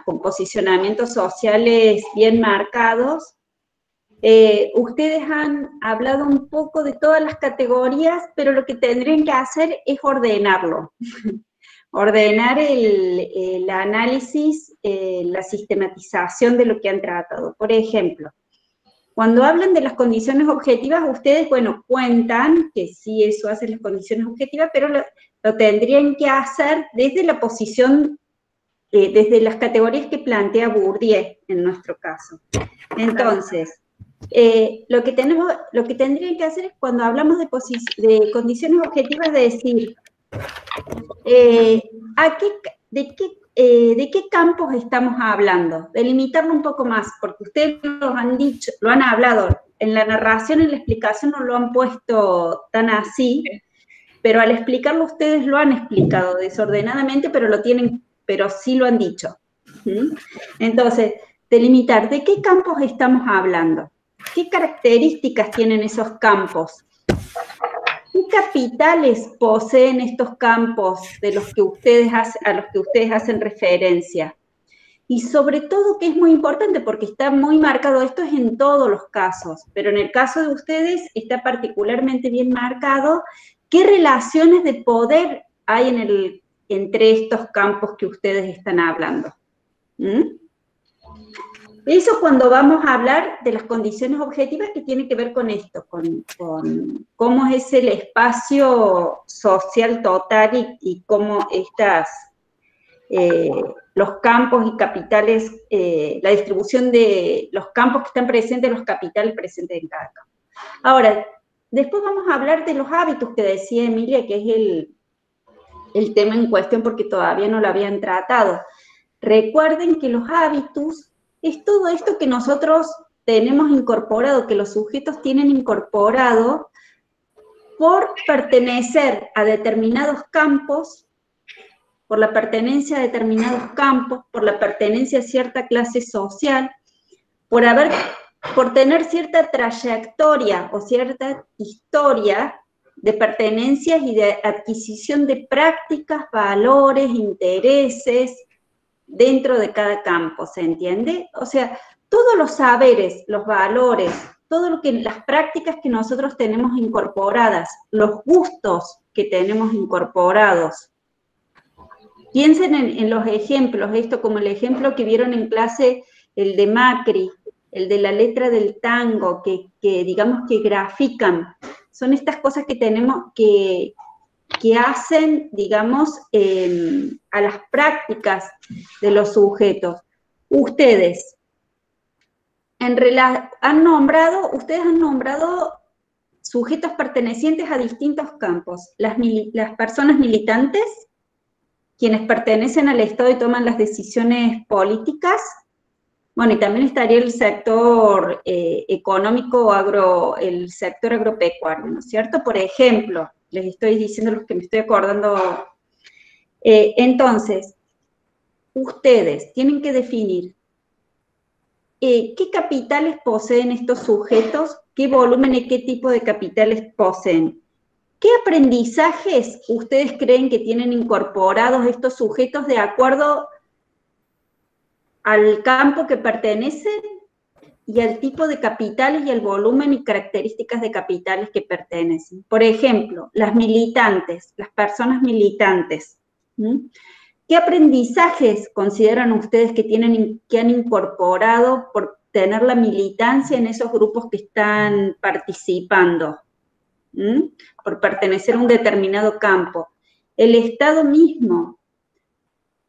con posicionamientos sociales bien marcados. Ustedes han hablado un poco de todas las categorías, pero lo que tendrían que hacer es ordenarlo. Ordenar el análisis, la sistematización de lo que han tratado. Por ejemplo, cuando hablan de las condiciones objetivas, ustedes, bueno, cuentan que sí, eso hace las condiciones objetivas, pero lo tendrían que hacer desde la posición, desde las categorías que plantea Bourdieu, en nuestro caso. Entonces, lo que tendrían que hacer es, cuando hablamos de condiciones objetivas, de decir, ¿de qué campos estamos hablando? Delimitarlo un poco más, porque ustedes lo han hablado, en la narración, en la explicación no lo han puesto tan así, pero al explicarlo ustedes lo han explicado desordenadamente, pero sí lo han dicho. Entonces, delimitar de qué campos estamos hablando, qué características tienen esos campos, qué capitales poseen estos campos de los que a los que ustedes hacen referencia. Y sobre todo, que es muy importante porque está muy marcado, esto es en todos los casos, pero en el caso de ustedes está particularmente bien marcado qué relaciones de poder hay entre estos campos que ustedes están hablando. Eso cuando vamos a hablar de las condiciones objetivas que tiene que ver con esto, con cómo es el espacio social total y cómo los campos y capitales, la distribución de los campos que están presentes, los capitales presentes en cada campo. Ahora, después vamos a hablar de los hábitos que decía Emilia, que es el tema en cuestión porque todavía no lo habían tratado. Recuerden que los hábitos es todo esto que nosotros tenemos incorporado, que los sujetos tienen incorporado por pertenecer a determinados campos, por la pertenencia a determinados campos, por la pertenencia a cierta clase social, por tener cierta trayectoria o cierta historia de pertenencias y de adquisición de prácticas, valores, intereses dentro de cada campo, ¿se entiende? O sea, todos los saberes, los valores, las prácticas que nosotros tenemos incorporadas, los gustos que tenemos incorporados. Piensen en los ejemplos, esto como el ejemplo que vieron en clase, el de Macri, el de la letra del tango, que digamos que grafican. Son estas cosas que tenemos que hacen, digamos, a las prácticas de los sujetos. Ustedes han nombrado sujetos pertenecientes a distintos campos. Las personas militantes, quienes pertenecen al Estado y toman las decisiones políticas. Bueno, y también estaría el sector económico, el sector agropecuario, ¿no es cierto? Por ejemplo, les estoy diciendo los que me estoy acordando. Entonces, ustedes tienen que definir qué capitales poseen estos sujetos, qué volumen y qué tipo de capitales poseen. ¿Qué aprendizajes ustedes creen que tienen incorporados estos sujetos de acuerdo al campo que pertenecen y al tipo de capitales y al volumen y características de capitales que pertenecen? Por ejemplo, las militantes, las personas militantes. ¿Qué aprendizajes consideran ustedes que han incorporado por tener la militancia en esos grupos que están participando? Por pertenecer a un determinado campo. El Estado mismo,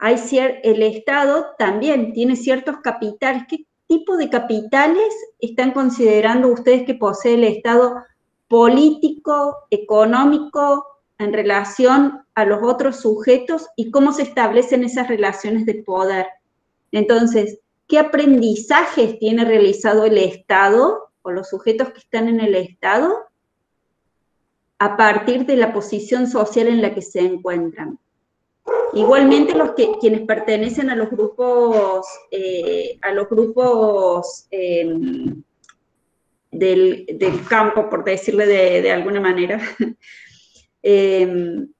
el Estado también tiene ciertos capitales. ¿Qué tipo de capitales están considerando ustedes que posee el Estado político, económico, en relación a los otros sujetos y cómo se establecen esas relaciones de poder? Entonces, ¿qué aprendizajes tiene realizado el Estado o los sujetos que están en el Estado a partir de la posición social en la que se encuentran? Igualmente quienes pertenecen a los grupos del campo, por decirle de alguna manera, en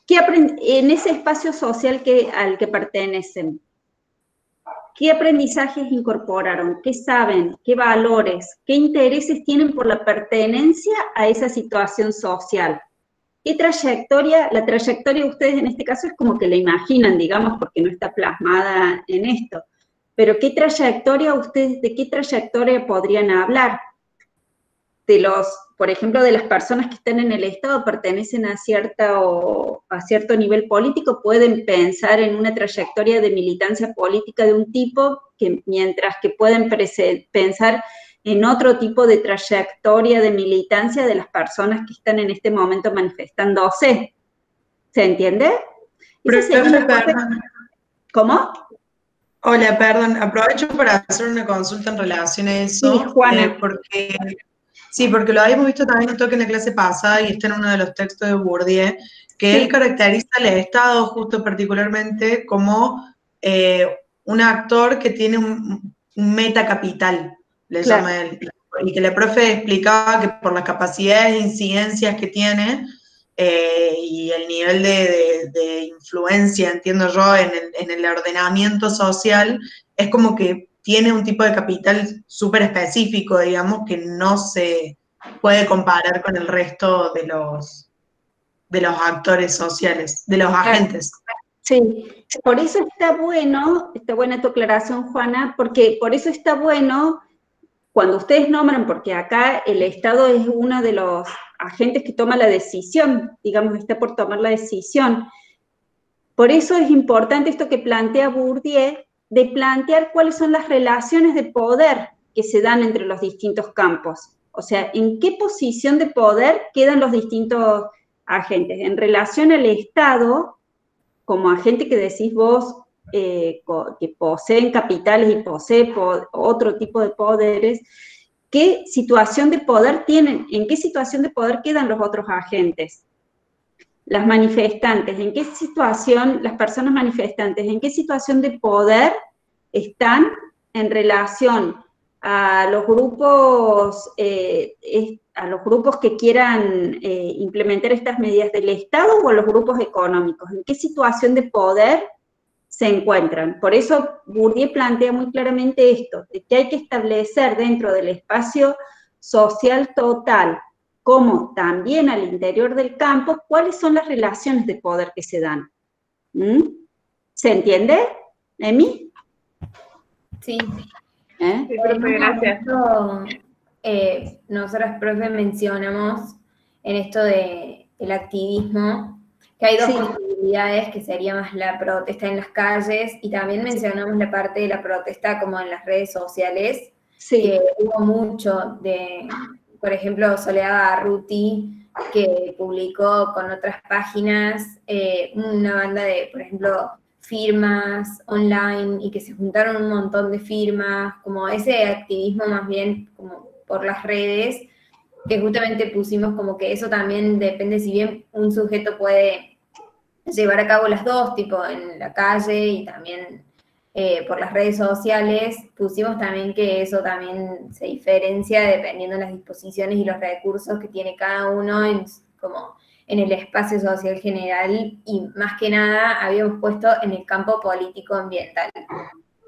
ese espacio social al que pertenecen, ¿qué aprendizajes incorporaron? ¿Qué saben? ¿Qué valores? ¿Qué intereses tienen por la pertenencia a esa situación social? ¿Qué trayectoria? La trayectoria de ustedes en este caso es como que la imaginan, digamos, porque no está plasmada en esto. Pero ¿de qué trayectoria podrían hablar? Por ejemplo, de las personas que están en el Estado, pertenecen a cierto nivel político, pueden pensar en una trayectoria de militancia política de un tipo, mientras que pueden pensar en otro tipo de trayectoria de militancia de las personas que están en este momento manifestándose. ¿Se entiende? ¿Cómo? Hola, perdón, aprovecho para hacer una consulta en relación a eso. Sí, Juana. Porque lo habíamos visto también un toque en la clase pasada y está en uno de los textos de Bourdieu, que Sí. él caracteriza al Estado justo particularmente como un actor que tiene un metacapital, le Claro. llama él, y que la profe explicaba que por las capacidades e incidencias que tiene y el nivel de influencia, entiendo yo, en el ordenamiento social, es como que tiene un tipo de capital súper específico, digamos, que no se puede comparar con el resto de los actores sociales, de los agentes. Sí, por eso está buena tu aclaración, Juana, porque por eso está bueno cuando ustedes nombran, porque acá el Estado es uno de los agentes que toma la decisión, digamos, está por tomar la decisión. Por eso es importante esto que plantea Bourdieu, de plantear cuáles son las relaciones de poder que se dan entre los distintos campos. O sea, en qué posición de poder quedan los distintos agentes. En relación al Estado, como agente que decís vos, que poseen capitales y posee otro tipo de poderes, ¿qué situación de poder tienen? ¿En qué situación de poder quedan los otros agentes? Las manifestantes, ¿en qué situación, las personas manifestantes, en qué situación de poder están en relación a los grupos que quieran implementar estas medidas del Estado o a los grupos económicos? ¿En qué situación de poder se encuentran? Por eso Bourdieu plantea muy claramente esto, de que hay que establecer dentro del espacio social total, como también al interior del campo, cuáles son las relaciones de poder que se dan. ¿Se entiende, Emi? Sí. Sí, profe, gracias. Nosotras, profe, mencionamos en esto del activismo que hay dos posibilidades, que sería más la protesta en las calles, y también mencionamos la parte de la protesta como en las redes sociales, que hubo mucho de, por ejemplo, Soledad Arruti, que publicó con otras páginas una banda de, por ejemplo, firmas online, y que se juntaron un montón de firmas, como ese activismo más bien como por las redes, que justamente pusimos como que eso también depende, si bien un sujeto puede llevar a cabo las dos, tipo en la calle y también por las redes sociales, pusimos también que eso también se diferencia dependiendo de las disposiciones y los recursos que tiene cada uno en el espacio social general, y más que nada habíamos puesto en el campo político-ambiental.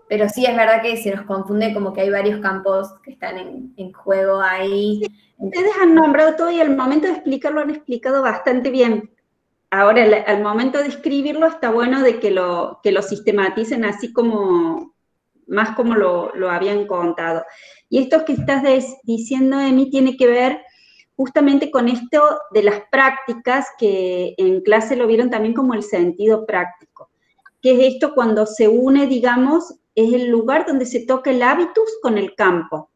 Pero sí es verdad que se nos confunde, como que hay varios campos que están en juego ahí. Ustedes han nombrado todo y al momento de explicarlo han explicado bastante bien. Ahora, al momento de escribirlo está bueno de que lo sistematicen así como, más como lo habían contado. Y esto que estás diciendo, Emi, tiene que ver justamente con esto de las prácticas, que en clase lo vieron también como el sentido práctico, que es esto cuando se une, digamos, es el lugar donde se toca el hábitus con el campo.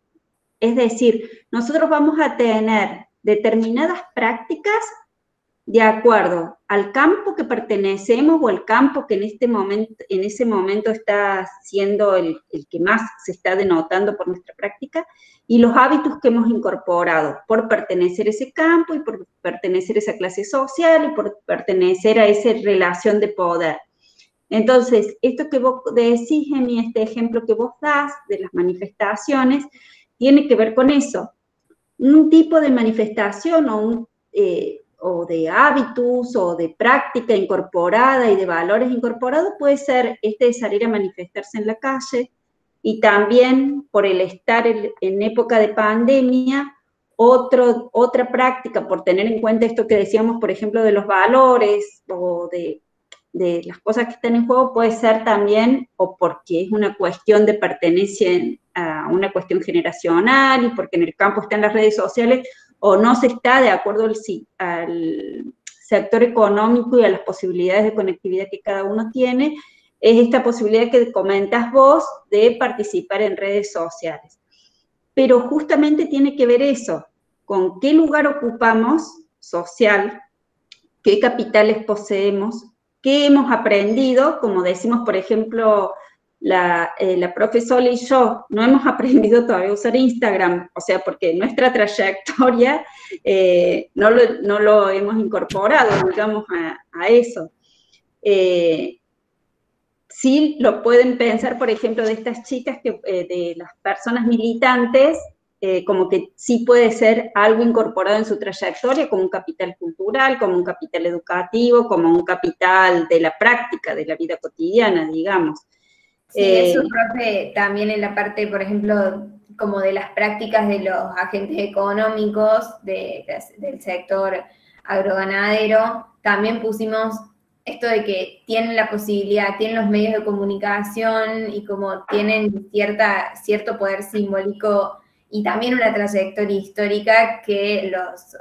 Es decir, nosotros vamos a tener determinadas prácticas de acuerdo al campo que pertenecemos o al campo que en ese momento está siendo el que más se está denotando por nuestra práctica, y los hábitos que hemos incorporado por pertenecer a ese campo y por pertenecer a esa clase social y por pertenecer a esa relación de poder. Entonces, esto que vos decís, Emi, este ejemplo que vos das de las manifestaciones, tiene que ver con eso. Un tipo de manifestación o de hábitos o de práctica incorporada y de valores incorporados puede ser de salir a manifestarse en la calle, y también por el estar en época de pandemia, otra práctica, por tener en cuenta esto que decíamos, por ejemplo, de los valores o de las cosas que están en juego, puede ser también, o porque es una cuestión de pertenencia a una cuestión generacional, y porque en el campo están las redes sociales, o no se está de acuerdo al sector económico y a las posibilidades de conectividad que cada uno tiene, es esta posibilidad que comentas vos de participar en redes sociales. Pero justamente tiene que ver eso, con qué lugar ocupamos social, qué capitales poseemos, qué hemos aprendido, como decimos, por ejemplo, la profesora y yo no hemos aprendido todavía a usar Instagram, o sea, porque nuestra trayectoria no lo hemos incorporado, digamos, a eso. Sí lo pueden pensar, por ejemplo, de estas chicas, de las personas militantes, como que sí puede ser algo incorporado en su trayectoria, como un capital cultural, como un capital educativo, como un capital de la práctica, de la vida cotidiana, digamos. Sí, eso, profe, también en la parte, por ejemplo, como de las prácticas de los agentes económicos del sector agroganadero, también pusimos esto de que tienen la posibilidad, tienen los medios de comunicación y como tienen cierto poder simbólico y también una trayectoria histórica que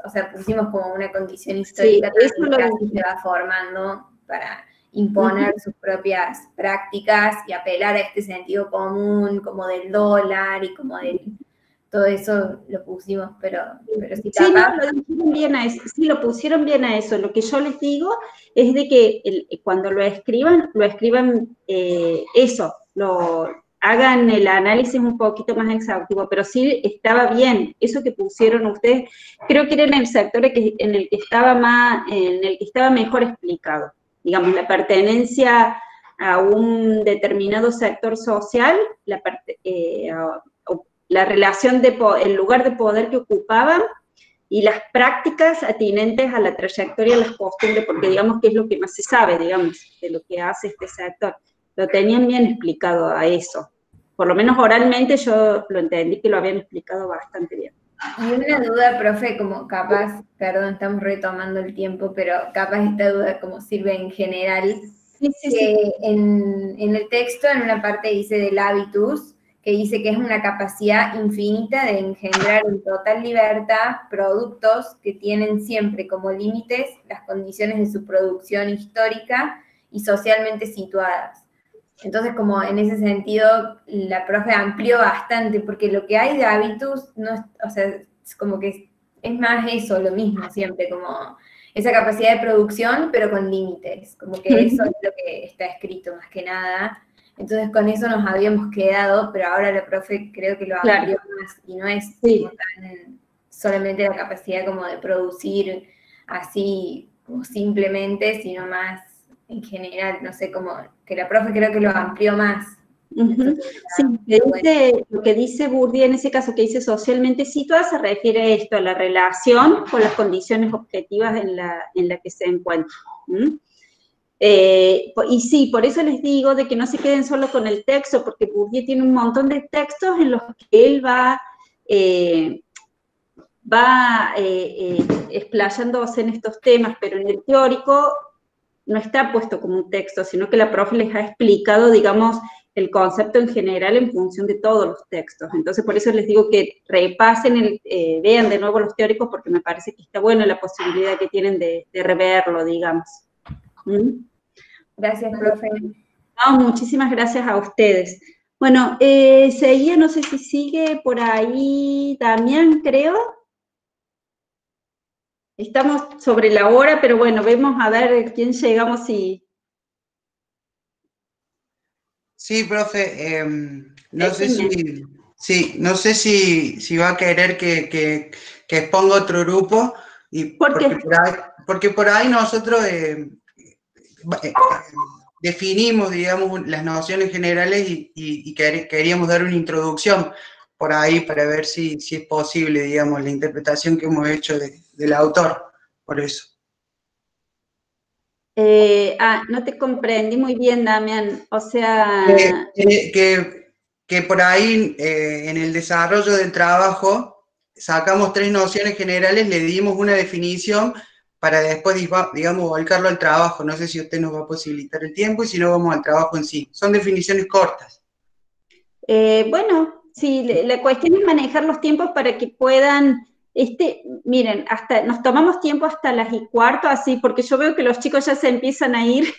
o sea, pusimos como una condición histórica sí, también que se va formando para imponer sus propias prácticas y apelar a este sentido común, como del dólar y como todo eso lo pusimos, pero sí, sí, no, lo pusieron bien a eso, sí, lo pusieron bien a eso. Lo que yo les digo es de que cuando lo escriban eso, hagan el análisis un poquito más exhaustivo, pero sí estaba bien, eso que pusieron ustedes, creo que era en el sector en el que estaba mejor explicado, digamos, la pertenencia a un determinado sector social, la relación el lugar de poder que ocupaban y las prácticas atinentes a la trayectoria, las costumbres, porque digamos que es lo que más se sabe, digamos, de lo que hace este sector. Lo tenían bien explicado a eso. Por lo menos oralmente yo lo entendí que lo habían explicado bastante bien. Y una duda, profe, como capaz, perdón, estamos retomando el tiempo, pero capaz esta duda como sirve en general, sí. En el texto, en una parte dice del habitus, que dice que es una capacidad infinita de engendrar en total libertad productos que tienen siempre como límites las condiciones de su producción histórica y socialmente situadas. Entonces, como en ese sentido, la profe amplió bastante, porque lo que hay de habitus, no es, o sea, es como que es más eso, lo mismo siempre, como esa capacidad de producción, pero con límites, como que eso es lo que está escrito más que nada. Entonces, con eso nos habíamos quedado, pero ahora la profe creo que lo amplió más, y no es como solamente la capacidad como de producir así, como simplemente, sino más en general, no sé, como que la profe creo que lo amplió más. Entonces, sí, lo que dice Bourdieu en ese caso, que dice socialmente situada, se refiere a esto, a la relación con las condiciones objetivas en la que se encuentra. Y sí, por eso les digo de que no se queden solo con el texto, porque Bourdieu tiene un montón de textos en los que él va explayándose en estos temas, pero en el teórico no está puesto como un texto, sino que la profe les ha explicado, digamos, el concepto en general en función de todos los textos. Entonces, por eso les digo que repasen, vean de nuevo los teóricos, porque me parece que está buena la posibilidad que tienen de reverlo, digamos. Gracias, profe. No, muchísimas gracias a ustedes. Bueno, seguía, no sé si sigue por ahí Damián, creo. Estamos sobre la hora, pero bueno, vemos a ver quién llegamos y... Sí, profe, no sé si va a querer que exponga otro grupo, porque por ahí nosotros definimos, digamos, las nociones generales y queríamos dar una introducción por ahí para ver si es posible, digamos, la interpretación que hemos hecho del autor, por eso. No te comprendí muy bien, Damián, o sea... Que por ahí, en el desarrollo del trabajo, sacamos 3 nociones generales, le dimos una definición para después, digamos, volcarlo al trabajo. No sé si usted nos va a posibilitar el tiempo y si no, vamos al trabajo en sí. Son definiciones cortas. Bueno, sí, la cuestión es manejar los tiempos para que puedan... miren, nos tomamos tiempo hasta las 1:15, así, porque yo veo que los chicos ya se empiezan a ir,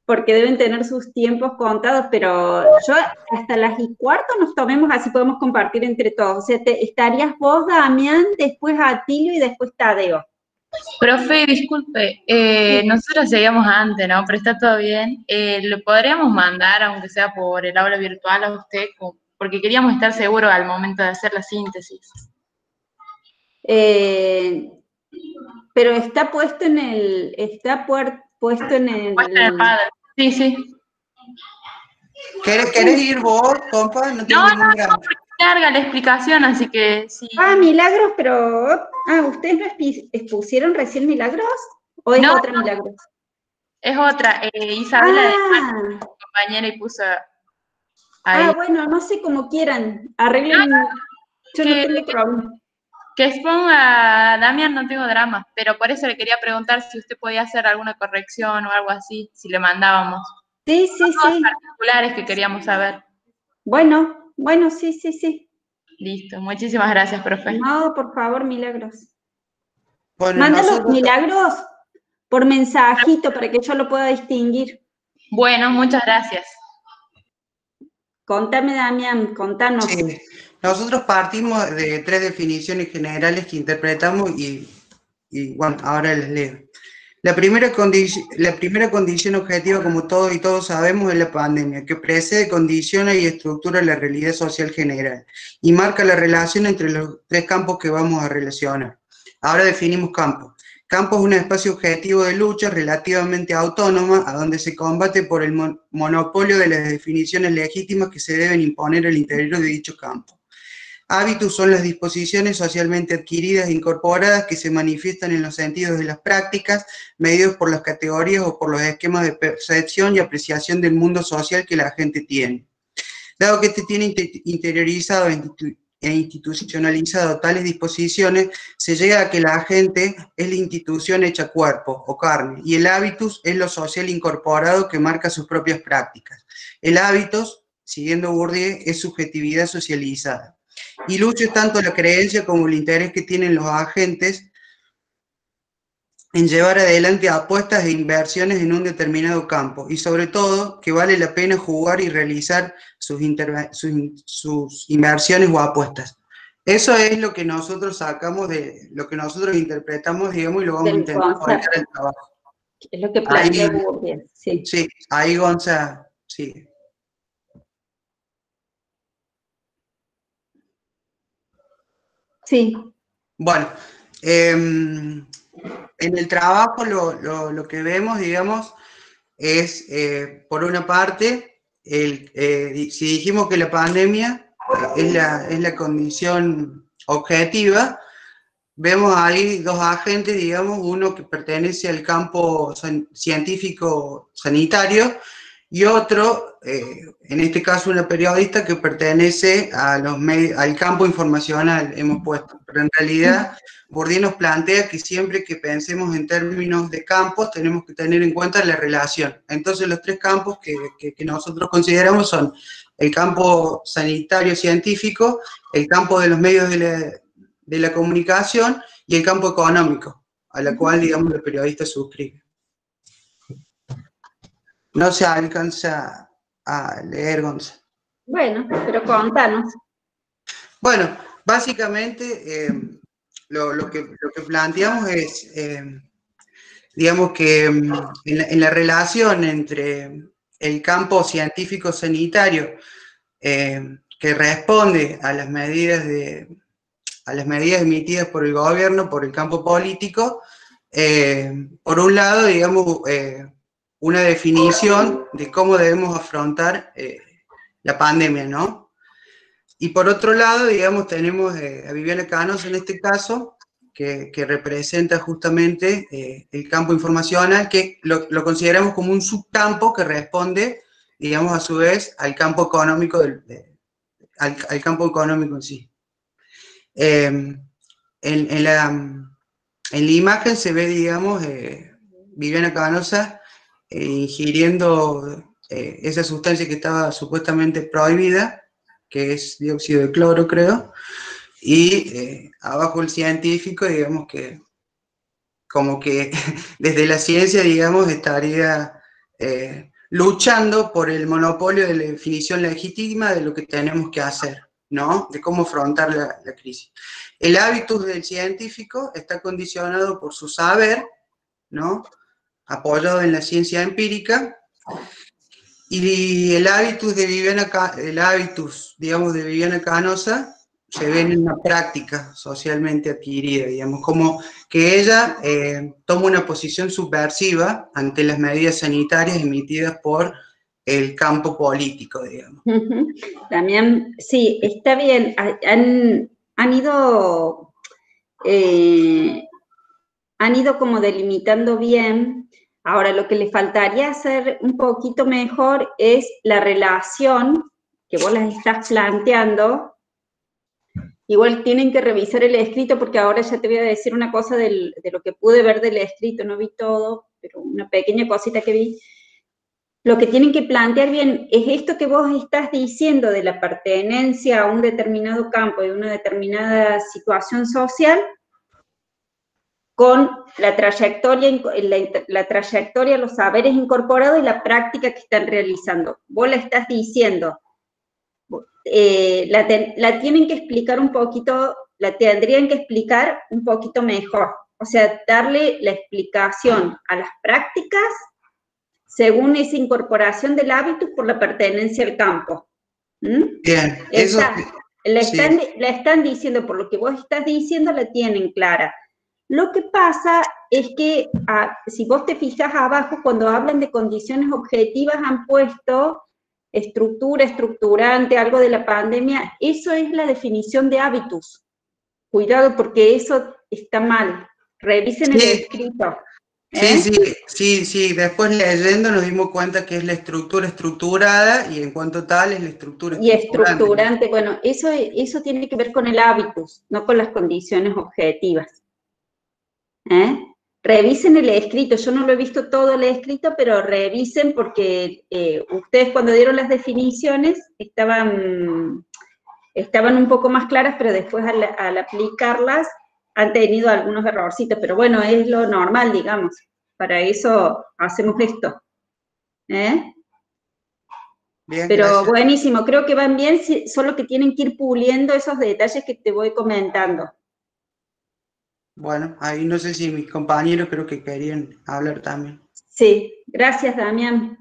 porque deben tener sus tiempos contados, pero yo hasta las 1:15 nos tomemos, así podemos compartir entre todos. O sea, estarías vos, Damián, después Atilio y después Tadeo. Profe, disculpe, nosotros seguíamos antes, ¿no? Pero está todo bien. ¿Le podríamos mandar, aunque sea por el aula virtual, a usted? Porque queríamos estar seguros al momento de hacer la síntesis. Pero está puesto en el, puesto en el... Puesto en el padre. Sí, sí. ¿Querés ir vos, compa? No tengo ningún drama. Larga la explicación, así que sí. Ah, Milagros, pero... Ah, ¿ustedes no expusieron recién Milagros? ¿O es No, otra Milagros? Es otra. Isabela de Mar, compañera, y puso ahí. Ah, bueno, no sé cómo quieran. Arreglen. Yo no tengo problema. Que exponga a Damián, no tengo drama, pero por eso le quería preguntar si usted podía hacer alguna corrección o algo así, si le mandábamos. Sí, sí, sí. Particulares que queríamos saber. Bueno, sí, sí, sí. Listo, muchísimas gracias, profe. No, por favor, Milagros. Bueno, Mándalos, Milagros, por mensajito para que yo lo pueda distinguir. Bueno, muchas gracias. Contame, Damián, contanos. Sí. Nosotros partimos de 3 definiciones generales que interpretamos y bueno, ahora les leo. La primera condición objetiva, como todos y todos sabemos, es la pandemia, que precede, condiciona y estructura la realidad social general y marca la relación entre los 3 campos que vamos a relacionar. Ahora definimos campo. Campo es un espacio objetivo de lucha relativamente autónoma, a donde se combate por el monopolio de las definiciones legítimas que se deben imponer al interior de dicho campo. Hábitos son las disposiciones socialmente adquiridas e incorporadas que se manifiestan en los sentidos de las prácticas, medidos por las categorías o por los esquemas de percepción y apreciación del mundo social que la gente tiene. Dado que este tiene interiorizado e institucionalizado tales disposiciones, se llega a que la gente es la institución hecha cuerpo o carne, y el hábitus es lo social incorporado que marca sus propias prácticas. El hábitus, siguiendo Bourdieu, es subjetividad socializada. Y lucha es tanto la creencia como el interés que tienen los agentes en llevar adelante apuestas e inversiones en un determinado campo, y sobre todo que vale la pena jugar y realizar sus inversiones o apuestas. Eso es lo que nosotros sacamos de lo que nosotros interpretamos, digamos, y lo vamos a intentar aplicar al trabajo. Es lo que plantea Bourdieu, sí. Sí, ahí Gonza, sí. Sí. Bueno, en el trabajo lo que vemos, digamos, es, por una parte, si dijimos que la pandemia es la condición objetiva, vemos ahí 2 agentes, digamos, uno que pertenece al campo científico sanitario y otro, en este caso una periodista que pertenece a al campo informacional, hemos puesto. Pero en realidad, Bourdieu nos plantea que siempre que pensemos en términos de campos, tenemos que tener en cuenta la relación. Entonces, los 3 campos que nosotros consideramos son el campo sanitario científico, el campo de los medios de la comunicación y el campo económico, a la cual, digamos, el periodista suscribe. No se alcanza a leer, Gonza. Bueno, pero contanos. Bueno, básicamente lo que planteamos es, digamos que en la relación entre el campo científico sanitario que responde a las medidas emitidas por el gobierno, por el campo político, por un lado, digamos, una definición de cómo debemos afrontar la pandemia, ¿no? Y por otro lado, digamos, tenemos a Viviana Canosa en este caso, que representa justamente el campo informacional, que lo consideramos como un subcampo que responde, digamos, a su vez al campo económico, al campo económico en sí. En la imagen se ve, digamos, Viviana Canosa ingiriendo esa sustancia que estaba supuestamente prohibida, que es dióxido de cloro, creo, y abajo el científico, digamos que, como que desde la ciencia, digamos, estaría luchando por el monopolio de la definición legítima de lo que tenemos que hacer, ¿no? De cómo afrontar la crisis. El hábitus del científico está condicionado por su saber, ¿no? Apoyado en la ciencia empírica, y el hábitus de Viviana Canosa se ve en una práctica socialmente adquirida, digamos, como que ella toma una posición subversiva ante las medidas sanitarias emitidas por el campo político, digamos. También, sí, está bien, han ido como delimitando bien. Ahora, lo que le faltaría hacer un poquito mejor es la relación que vos las estás planteando. Igual tienen que revisar el escrito, porque ahora ya te voy a decir una cosa de lo que pude ver del escrito, no vi todo, pero una pequeña cosita que vi. Lo que tienen que plantear bien es esto que vos estás diciendo de la pertenencia a un determinado campo, de una determinada situación social, con la trayectoria, los saberes incorporados y la práctica que están realizando. Vos la estás diciendo, la tienen que explicar un poquito, la tendrían que explicar un poquito mejor. O sea, darle la explicación a las prácticas según esa incorporación del hábito por la pertenencia al campo. Bien, eso la están diciendo, por lo que vos estás diciendo, la tienen clara. Lo que pasa es que, si vos te fijas abajo, cuando hablan de condiciones objetivas, han puesto estructura, estructurante, algo de la pandemia. Eso es la definición de hábitus. Cuidado, porque eso está mal. Revisen el escrito. Sí, después leyendo nos dimos cuenta que es la estructura estructurada y en cuanto tal es la estructura estructurante. Y estructurante, bueno, eso tiene que ver con el hábitus, no con las condiciones objetivas. Revisen el escrito, yo no lo he visto todo el escrito, pero revisen porque ustedes cuando dieron las definiciones estaban un poco más claras, pero después al aplicarlas han tenido algunos errorcitos, pero bueno, es lo normal, digamos, para eso hacemos esto. Bien, pero gracias. Buenísimo, creo que van bien, solo que tienen que ir puliendo esos detalles que te voy comentando. Bueno, ahí no sé si mis compañeros creo que querían hablar también. Sí, gracias, Damián.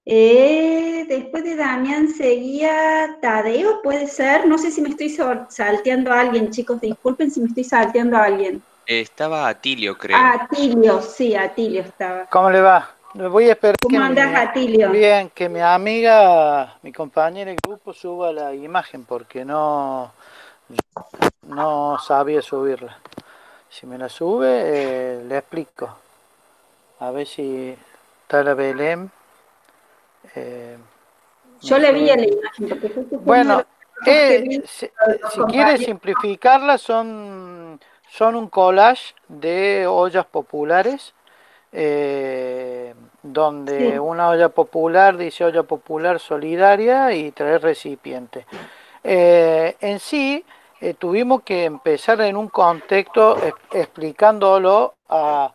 Después de Damián seguía Tadeo, ¿puede ser? No sé si me estoy salteando a alguien, chicos, disculpen si me estoy salteando a alguien. Estaba Atilio, creo. Atilio, sí, Atilio estaba. ¿Cómo le va? Me voy a esperar. ¿Cómo andás, Atilio? Bien, que mi amiga, mi compañera de grupo suba la imagen, porque no sabía subirla. Si me la sube, le explico. A ver si está la Belén. Yo le vi en la imagen, porque bueno, si quiere simplificarla, son un collage de ollas populares, donde una olla popular dice olla popular solidaria y 3 recipientes. En sí, tuvimos que empezar en un contexto explicándolo a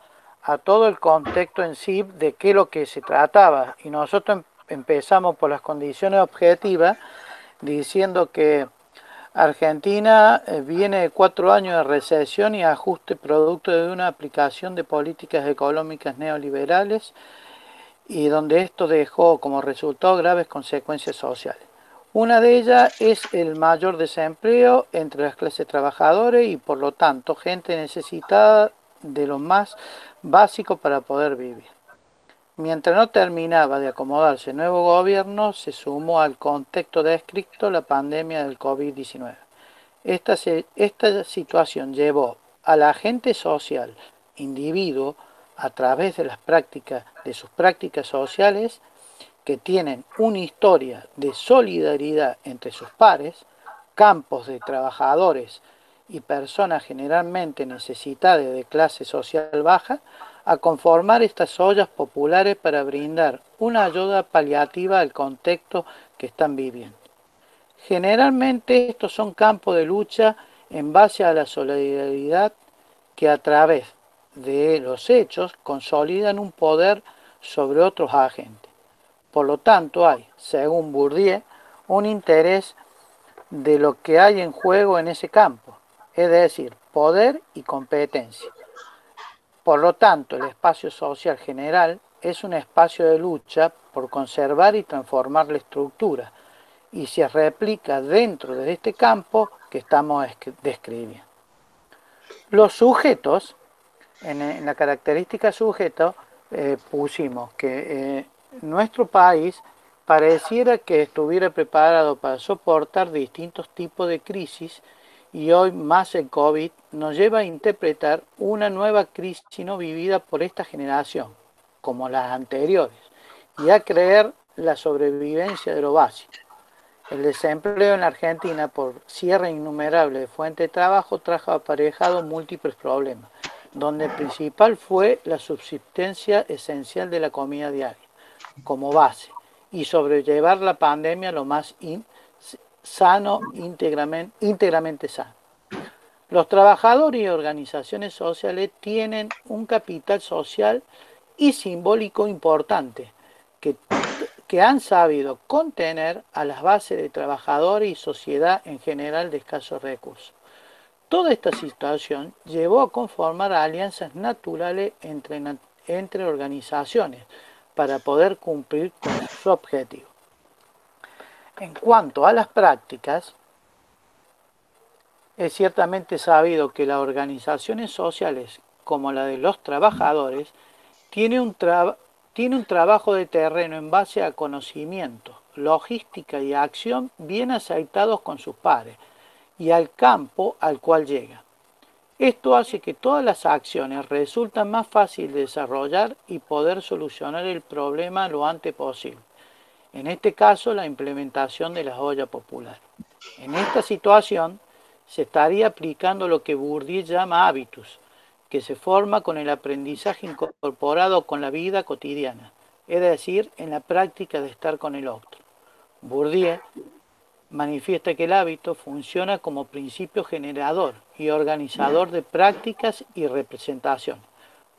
todo el contexto en sí de qué es lo que se trataba, y nosotros empezamos por las condiciones objetivas diciendo que Argentina viene de 4 años de recesión y ajuste producto de una aplicación de políticas económicas neoliberales, y donde esto dejó como resultado graves consecuencias sociales. Una de ellas es el mayor desempleo entre las clases trabajadoras y por lo tanto gente necesitada de lo más básico para poder vivir. Mientras no terminaba de acomodarse el nuevo gobierno, se sumó al contexto descrito la pandemia del COVID-19. Esta situación llevó al agente social, individuo, a través de sus prácticas sociales, que tienen una historia de solidaridad entre sus pares, campos de trabajadores y personas generalmente necesitadas de clase social baja, a conformar estas ollas populares para brindar una ayuda paliativa al contexto que están viviendo. Generalmente estos son campos de lucha en base a la solidaridad que a través de los hechos consolidan un poder sobre otros agentes. Por lo tanto hay, según Bourdieu, un interés de lo que hay en juego en ese campo, es decir, poder y competencia. Por lo tanto, el espacio social general es un espacio de lucha por conservar y transformar la estructura, y se replica dentro de este campo que estamos describiendo. Los sujetos, en la característica sujeto, pusimos que nuestro país pareciera que estuviera preparado para soportar distintos tipos de crisis, y hoy más el COVID nos lleva a interpretar una nueva crisis no vivida por esta generación, como las anteriores, y a creer la sobrevivencia de lo básico. El desempleo en la Argentina por cierre innumerable de fuentes de trabajo trajo aparejado múltiples problemas, donde el principal fue la subsistencia esencial de la comida diaria, como base, y sobrellevar la pandemia lo más sano, íntegramente sano. Los trabajadores y organizaciones sociales tienen un capital social y simbólico importante, que han sabido contener a las bases de trabajadores y sociedad en general de escasos recursos. Toda esta situación llevó a conformar alianzas naturales entre organizaciones para poder cumplir con su objetivo. En cuanto a las prácticas, es ciertamente sabido que las organizaciones sociales, como la de los trabajadores, tienen un trabajo de terreno en base a conocimiento, logística y acción bien aceitados con sus pares y al campo al cual llegan. Esto hace que todas las acciones resultan más fáciles de desarrollar y poder solucionar el problema lo antes posible. En este caso, la implementación de las ollas populares. En esta situación, se estaría aplicando lo que Bourdieu llama hábitus, que se forma con el aprendizaje incorporado con la vida cotidiana, es decir, en la práctica de estar con el otro. Bourdieu manifiesta que el hábito funciona como principio generador y organizador de prácticas y representación.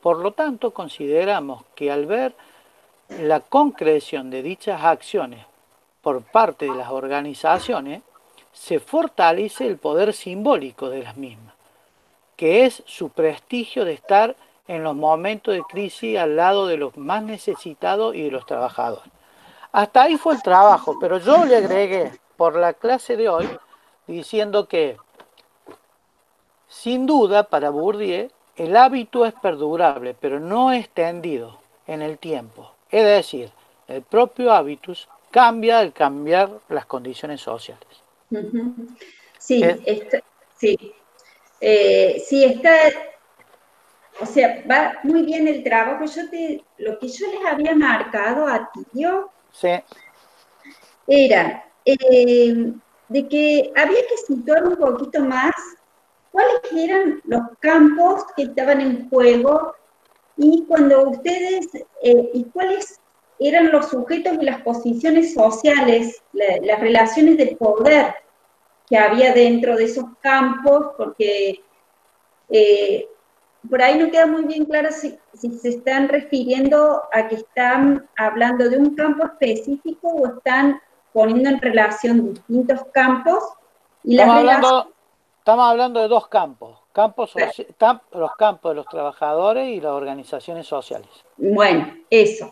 Por lo tanto, consideramos que al ver la concreción de dichas acciones por parte de las organizaciones, se fortalece el poder simbólico de las mismas, que es su prestigio de estar en los momentos de crisis al lado de los más necesitados y de los trabajadores. Hasta ahí fue el trabajo, pero yo le agregué por la clase de hoy diciendo que, sin duda, para Bourdieu, el hábito es perdurable, pero no extendido en el tiempo. Es decir, el propio hábitus cambia al cambiar las condiciones sociales. Sí, o sea, va muy bien el trabajo. Lo que yo les había marcado a Tilio era de que había que situar un poquito más cuáles eran los campos que estaban en juego y cuando ustedes, y cuáles eran los sujetos y las posiciones sociales, las relaciones de poder que había dentro de esos campos, porque por ahí no queda muy bien claro si se están refiriendo a que están hablando de un campo específico o están poniendo en relación distintos campos. Y estamos hablando de dos campos, los campos de los trabajadores y las organizaciones sociales. Bueno, esos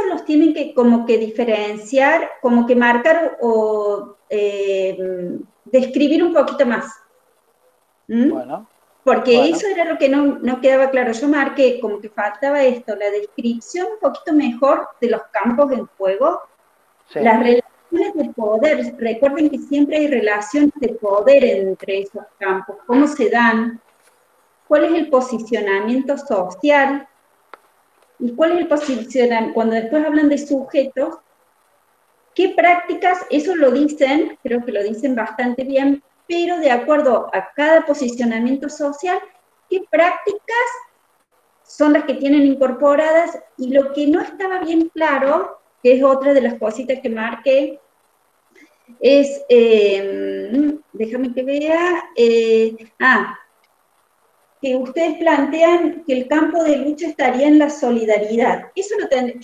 los tienen que como que diferenciar, como que marcar o describir un poquito más. Bueno. Porque eso era lo que no quedaba claro. Yo marqué como que faltaba esto, la descripción un poquito mejor de los campos en juego, las relaciones de poder. Recuerden que siempre hay relaciones de poder entre esos campos, cómo se dan, cuál es el posicionamiento social, y cuál es el posicionamiento, cuando después hablan de sujetos, qué prácticas, eso lo dicen, creo que lo dicen bastante bien, pero de acuerdo a cada posicionamiento social, qué prácticas son las que tienen incorporadas, y lo que no estaba bien claro, que es otra de las cositas que marqué, es, déjame que vea, que ustedes plantean que el campo de lucha estaría en la solidaridad. Eso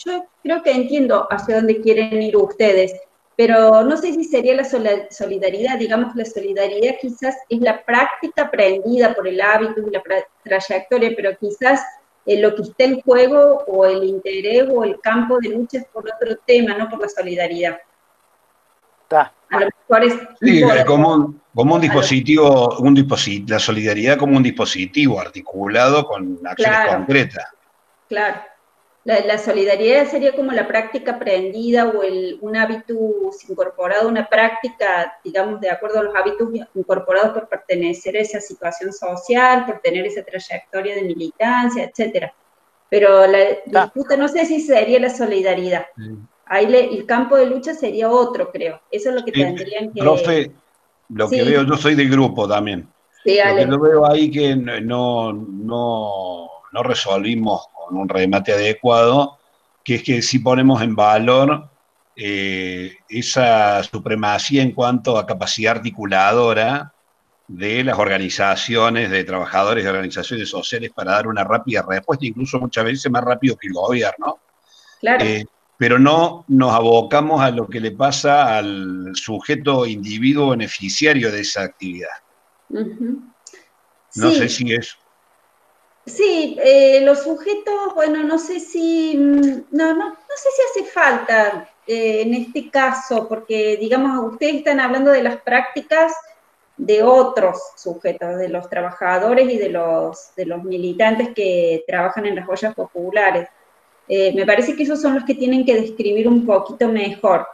yo creo que entiendo hacia dónde quieren ir ustedes, pero no sé si sería la solidaridad, digamos, la solidaridad quizás es la práctica aprendida por el hábito y la trayectoria, pero quizás lo que está en juego o el interés o el campo de lucha es por otro tema, no por la solidaridad. Está. A lo mejor es Sí, como un dispositivo, la solidaridad como un dispositivo articulado con acciones concretas. Claro. La solidaridad sería como la práctica aprendida o un hábito incorporado, una práctica, digamos, de acuerdo a los hábitos incorporados por pertenecer a esa situación social, por tener esa trayectoria de militancia, etcétera. Pero la disputa no sé si sería la solidaridad. Ahí el campo de lucha sería otro, creo. Eso es lo que tendrían que... Profe, lo que veo, yo soy del grupo también. Sí, lo que yo veo ahí que no resolvimos con un remate adecuado, que es que sí ponemos en valor esa supremacía en cuanto a capacidad articuladora de las organizaciones de trabajadores y organizaciones sociales para dar una rápida respuesta, incluso muchas veces más rápido que el gobierno. Claro. Pero no nos abocamos a lo que le pasa al sujeto individuo beneficiario de esa actividad. No sé si es... Sí, los sujetos, bueno, no sé si, no sé si hace falta en este caso, porque digamos, ustedes están hablando de las prácticas de otros sujetos, de los trabajadores y de los militantes que trabajan en las ollas populares. Me parece que esos son los que tienen que describir un poquito mejor.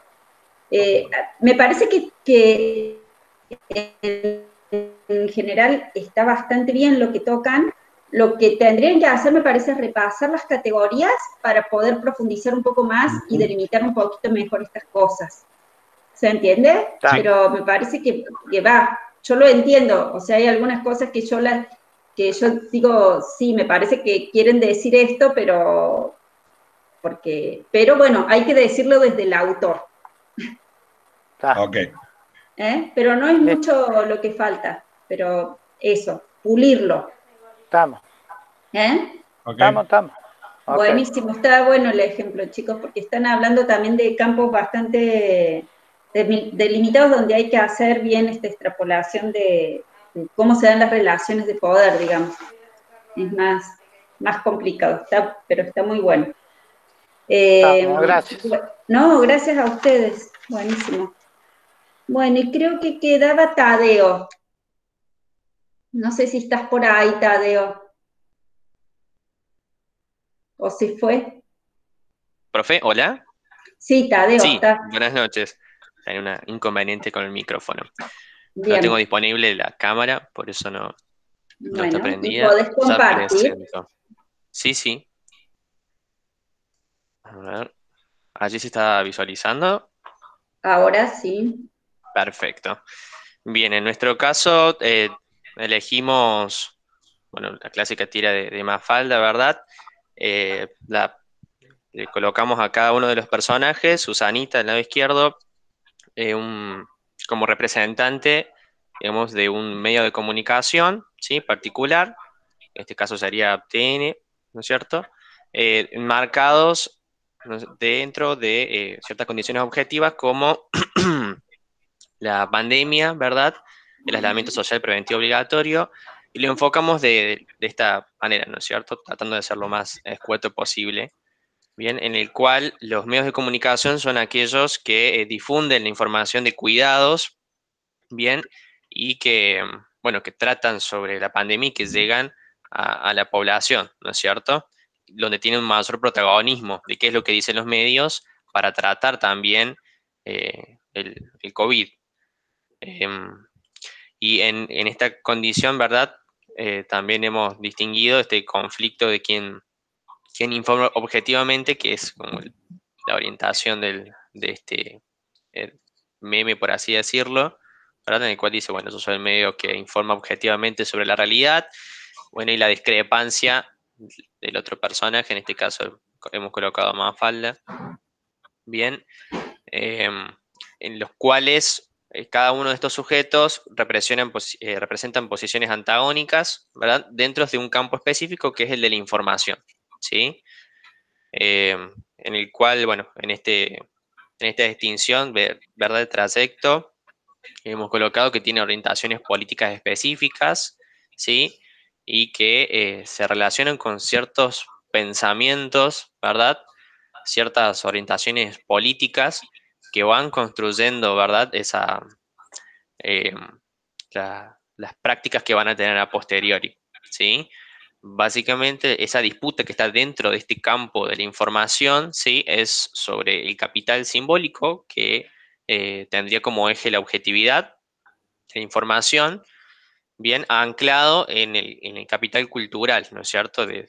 Me parece que en general está bastante bien lo que tocan. Lo que tendrían que hacer, me parece, es repasar las categorías para poder profundizar un poco más y delimitar un poquito mejor estas cosas. ¿Se entiende? Sí. Pero me parece que va. Yo lo entiendo. O sea, hay algunas cosas que yo digo, sí, me parece que quieren decir esto, pero bueno, hay que decirlo desde el autor. Ok. Pero no es mucho lo que falta, pero eso, pulirlo. Estamos. Okay. Estamos. Okay. Buenísimo, está bueno el ejemplo, chicos, porque están hablando también de campos bastante delimitados donde hay que hacer bien esta extrapolación de cómo se dan las relaciones de poder, digamos. Es más complicado, pero está muy bueno. Gracias. No, gracias a ustedes, buenísimo. Bueno, y creo que quedaba Tadeo. No sé si estás por ahí, Tadeo. ¿O si fue? Profe, ¿hola? Sí, Tadeo. Sí, está. Buenas noches. Hay un inconveniente con el micrófono. Bien. No tengo disponible la cámara, por eso no está prendida. ¿Y podés compartir? Sí. A ver. Allí se está visualizando. Ahora sí. Perfecto. Bien, en nuestro caso elegimos, bueno, la clásica tira de Mafalda, ¿verdad? Le colocamos a cada uno de los personajes, Susanita del lado izquierdo, como representante, digamos, de un medio de comunicación, ¿sí? Particular, en este caso sería TN, ¿no es cierto? Marcados dentro de ciertas condiciones objetivas como la pandemia, ¿verdad? El aislamiento social preventivo obligatorio, y lo enfocamos de esta manera, ¿no es cierto? Tratando de ser lo más escueto posible. Bien, en el cual los medios de comunicación son aquellos que difunden la información de cuidados, bien, y que, bueno, que tratan sobre la pandemia y que llegan a la población, ¿no es cierto? Donde tienen un mayor protagonismo de qué es lo que dicen los medios para tratar también el COVID. Y en esta condición, ¿verdad? También hemos distinguido este conflicto de quién informa objetivamente, que es como la orientación de este meme, por así decirlo, ¿verdad? En el cual dice, bueno, yo soy el medio que informa objetivamente sobre la realidad, bueno, y la discrepancia del otro personaje, en este caso hemos colocado a Mafalda, bien, en los cuales cada uno de estos sujetos representan posiciones antagónicas, ¿verdad? Dentro de un campo específico que es el de la información, ¿sí? En el cual, bueno, en este en esta distinción, verdad de trayecto, hemos colocado que tiene orientaciones políticas específicas, ¿sí? Y que se relacionan con ciertos pensamientos, ¿verdad? Ciertas orientaciones políticas que van construyendo, ¿verdad? Eh, las prácticas que van a tener a posteriori, ¿sí? Básicamente, esa disputa que está dentro de este campo de la información, ¿sí? Es sobre el capital simbólico, que tendría como eje la objetividad de la información, bien anclado en el capital cultural, ¿no es cierto? De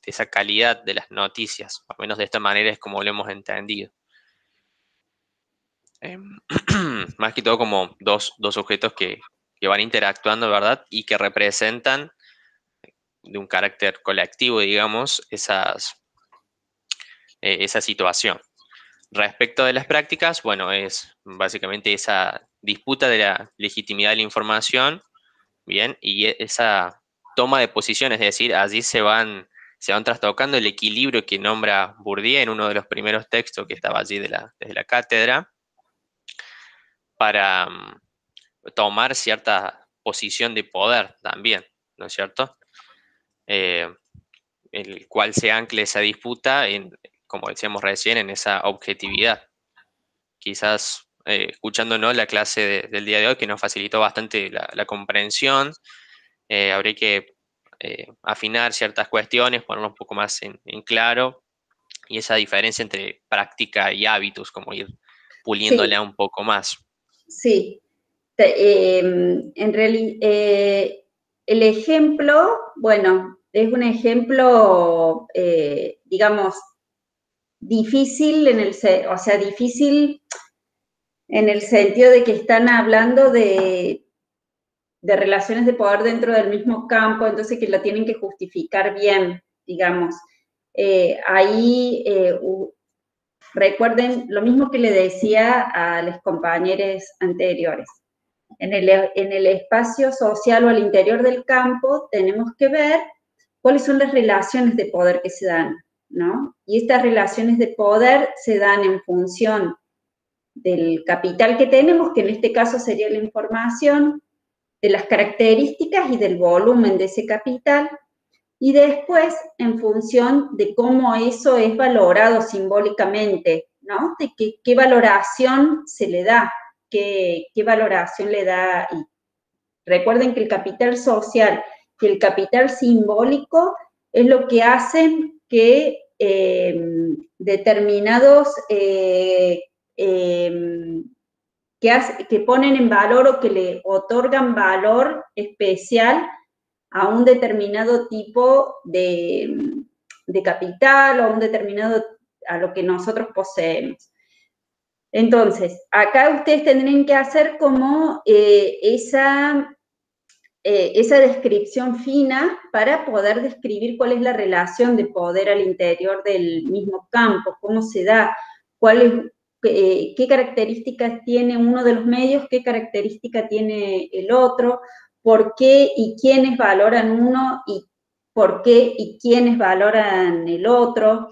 esa calidad de las noticias, al menos de esta manera es como lo hemos entendido. Más que todo como dos objetos que van interactuando, ¿verdad? Y que representan de un carácter colectivo, digamos, esa situación. Respecto de las prácticas, bueno, es básicamente esa disputa de la legitimidad de la información, bien, y esa toma de posición, es decir, allí se van trastocando el equilibrio que nombra Bourdieu en uno de los primeros textos que estaba allí desde la cátedra, para tomar cierta posición de poder también, ¿no es cierto? El cual se ancle esa disputa en, como decíamos recién, en esa objetividad. Quizás escuchándonos la clase del día de hoy, que nos facilitó bastante la comprensión, habría que afinar ciertas cuestiones, ponerlo un poco más en claro, y esa diferencia entre práctica y hábitos, como ir puliéndola un poco más. Sí. En realidad, el ejemplo, bueno, es un ejemplo, digamos, difícil difícil en el sentido de que están hablando de relaciones de poder dentro del mismo campo, entonces que lo tienen que justificar bien, digamos. Recuerden lo mismo que le decía a los compañeros anteriores. En el espacio social o al interior del campo tenemos que ver cuáles son las relaciones de poder que se dan, ¿no? Y estas relaciones de poder se dan en función del capital que tenemos, que en este caso sería la información, de las características y del volumen de ese capital, y después en función de cómo eso es valorado simbólicamente, ¿no? De qué valoración se le da, qué valoración le da. Y recuerden que el capital social y el capital simbólico es lo que hacen que determinados que ponen en valor o que le otorgan valor especial a un determinado tipo de capital o a lo que nosotros poseemos. Entonces, acá ustedes tendrían que hacer como esa descripción fina para poder describir cuál es la relación de poder al interior del mismo campo, cómo se da, qué características tiene uno de los medios, qué característica tiene el otro, por qué y quiénes valoran uno y por qué y quiénes valoran el otro,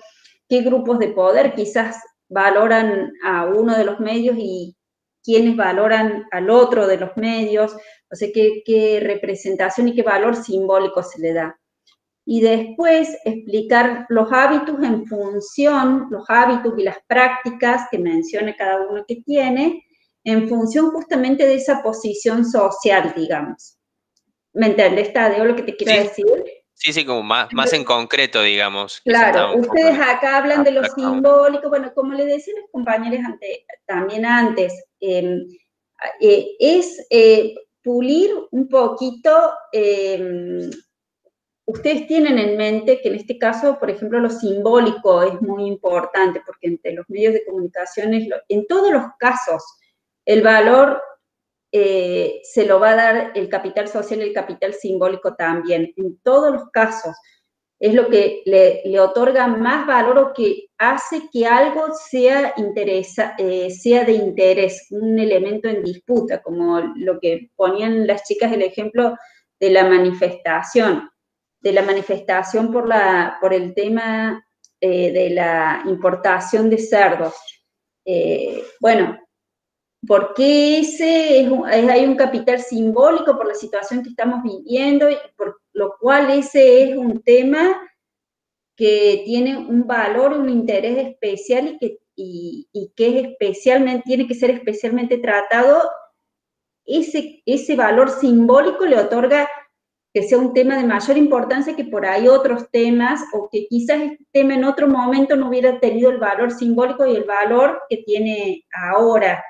qué grupos de poder quizás valoran a uno de los medios y quiénes valoran al otro de los medios, o sea, qué representación y qué valor simbólico se le da. Y después explicar los hábitos en función, los hábitos y las prácticas que menciona cada uno que tiene, en función justamente de esa posición social, digamos. ¿Me entendés, Tadeo, lo que te quiero decir? Sí, como más en concreto, digamos. Claro, ustedes acá hablan de lo simbólico, bueno, como les decía los compañeros también antes, es pulir un poquito, ustedes tienen en mente que en este caso, por ejemplo, lo simbólico es muy importante, porque entre los medios de comunicación, en todos los casos, el valor se lo va a dar el capital social y el capital simbólico también, en todos los casos. Es lo que le otorga más valor o que hace que algo sea de interés, un elemento en disputa, como lo que ponían las chicas el ejemplo de la manifestación por el tema de la importación de cerdos. bueno, ¿por qué hay un capital simbólico por la situación que estamos viviendo? Y por lo cual ese es un tema que tiene un valor, un interés especial y que es especialmente, tiene que ser especialmente tratado. Ese valor simbólico le otorga que sea un tema de mayor importancia que por ahí otros temas, o que quizás este tema en otro momento no hubiera tenido el valor simbólico y el valor que tiene ahora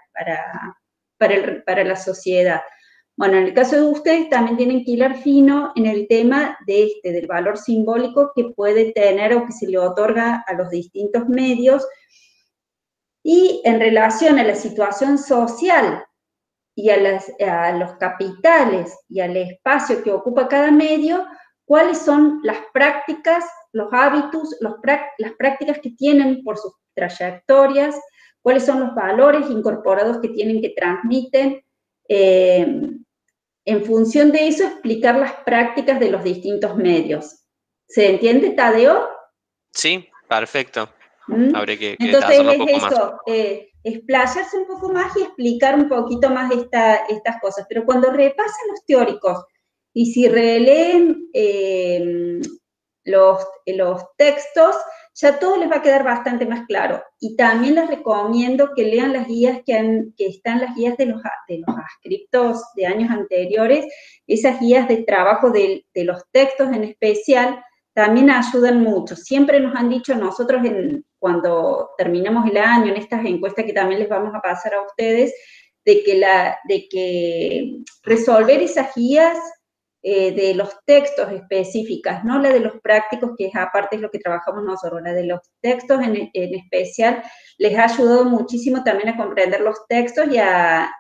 para la sociedad. Bueno, en el caso de ustedes también tienen que hilar fino en el tema del valor simbólico que puede tener o que se le otorga a los distintos medios, y en relación a la situación social y a los capitales y al espacio que ocupa cada medio, cuáles son las prácticas, los hábitos, las prácticas que tienen por sus trayectorias, cuáles son los valores incorporados que tienen, que transmiten. En función de eso, explicar las prácticas de los distintos medios. ¿Se entiende, Tadeo? Sí, perfecto. Habría que Entonces hacerlo un poco es eso, explayarse un poco más y explicar un poquito más estas cosas. Pero cuando repasan los teóricos y si releen los textos, ya todo les va a quedar bastante más claro. Y también les recomiendo que lean las guías que están, las guías de los adscriptos de años anteriores, esas guías de trabajo de los textos en especial, también ayudan mucho. Siempre nos han dicho nosotros, cuando terminamos el año, en estas encuestas que también les vamos a pasar a ustedes, de que resolver esas guías de los textos específicas, no la de los prácticos, que aparte es lo que trabajamos nosotros, la de los textos en especial, les ha ayudado muchísimo también a comprender los textos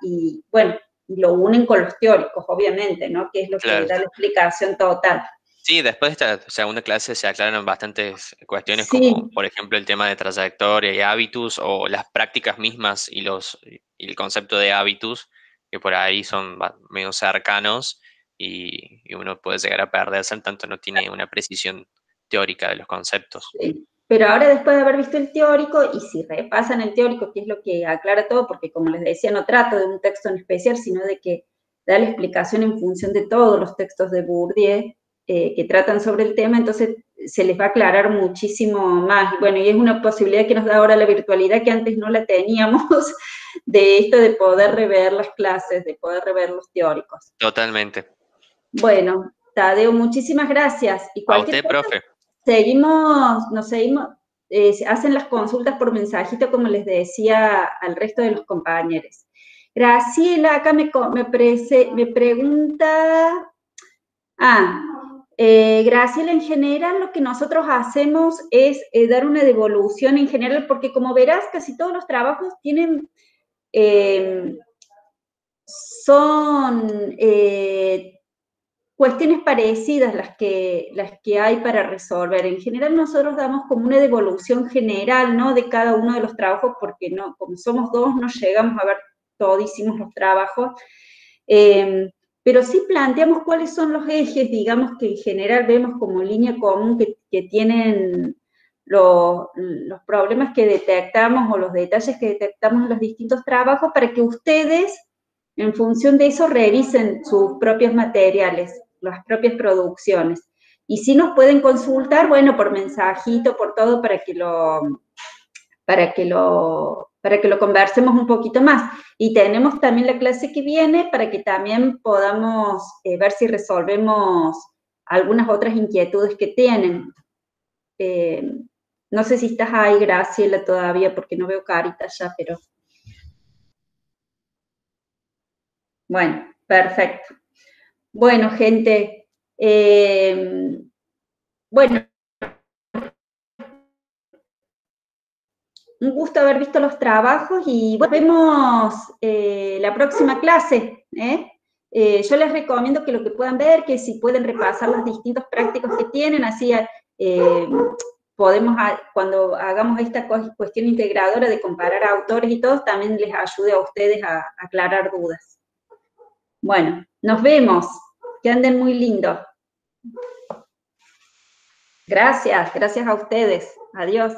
y bueno, lo unen con los teóricos, obviamente, ¿no? Que es lo que da la explicación total. Sí, después de esta segunda clase se aclaran bastantes cuestiones, Sí, como por ejemplo el tema de trayectoria y hábitos, o las prácticas mismas y el concepto de hábitos, que por ahí son medio cercanos y uno puede llegar a perderse en tanto no tiene una precisión teórica de los conceptos. sí. Pero ahora, después de haber visto el teórico, y si repasan el teórico, que es lo que aclara todo, porque como les decía, no trato de un texto en especial, sino de que da la explicación en función de todos los textos de Bourdieu que tratan sobre el tema, entonces se les va a aclarar muchísimo más. Y bueno, y es una posibilidad que nos da ahora la virtualidad, que antes no la teníamos, de esto de poder rever las clases, de poder rever los teóricos. Totalmente. Bueno, Tadeo, muchísimas gracias. Y A usted, profe. nos seguimos, hacen las consultas por mensajito, como les decía al resto de los compañeros. Graciela, acá me pregunta, Graciela, en general lo que nosotros hacemos es dar una devolución en general, porque como verás, casi todos los trabajos tienen, son cuestiones parecidas las que hay para resolver. En general nosotros damos como una devolución general, ¿no?, de cada uno de los trabajos, porque no, como somos dos, no llegamos a ver todísimos los trabajos, pero sí planteamos cuáles son los ejes, digamos, que en general vemos como línea común que tienen los problemas que detectamos o los detalles que detectamos en los distintos trabajos, para que ustedes, en función de eso, revisen sus propios materiales, las propias producciones. Y si nos pueden consultar, bueno, por mensajito, por todo, para que lo conversemos un poquito más. Y tenemos también la clase que viene para que también podamos ver si resolvemos algunas otras inquietudes que tienen. No sé si estás ahí, Graciela, todavía, porque no veo carita ya, pero... Bueno, perfecto. Bueno, gente, bueno, un gusto haber visto los trabajos y nos vemos la próxima clase. Yo les recomiendo que lo que puedan ver, que si pueden repasar los distintos prácticos que tienen, así podemos, cuando hagamos esta cuestión integradora de comparar autores y todo, también les ayude a ustedes a aclarar dudas. Bueno, nos vemos. Que anden muy lindo. Gracias a ustedes. Adiós.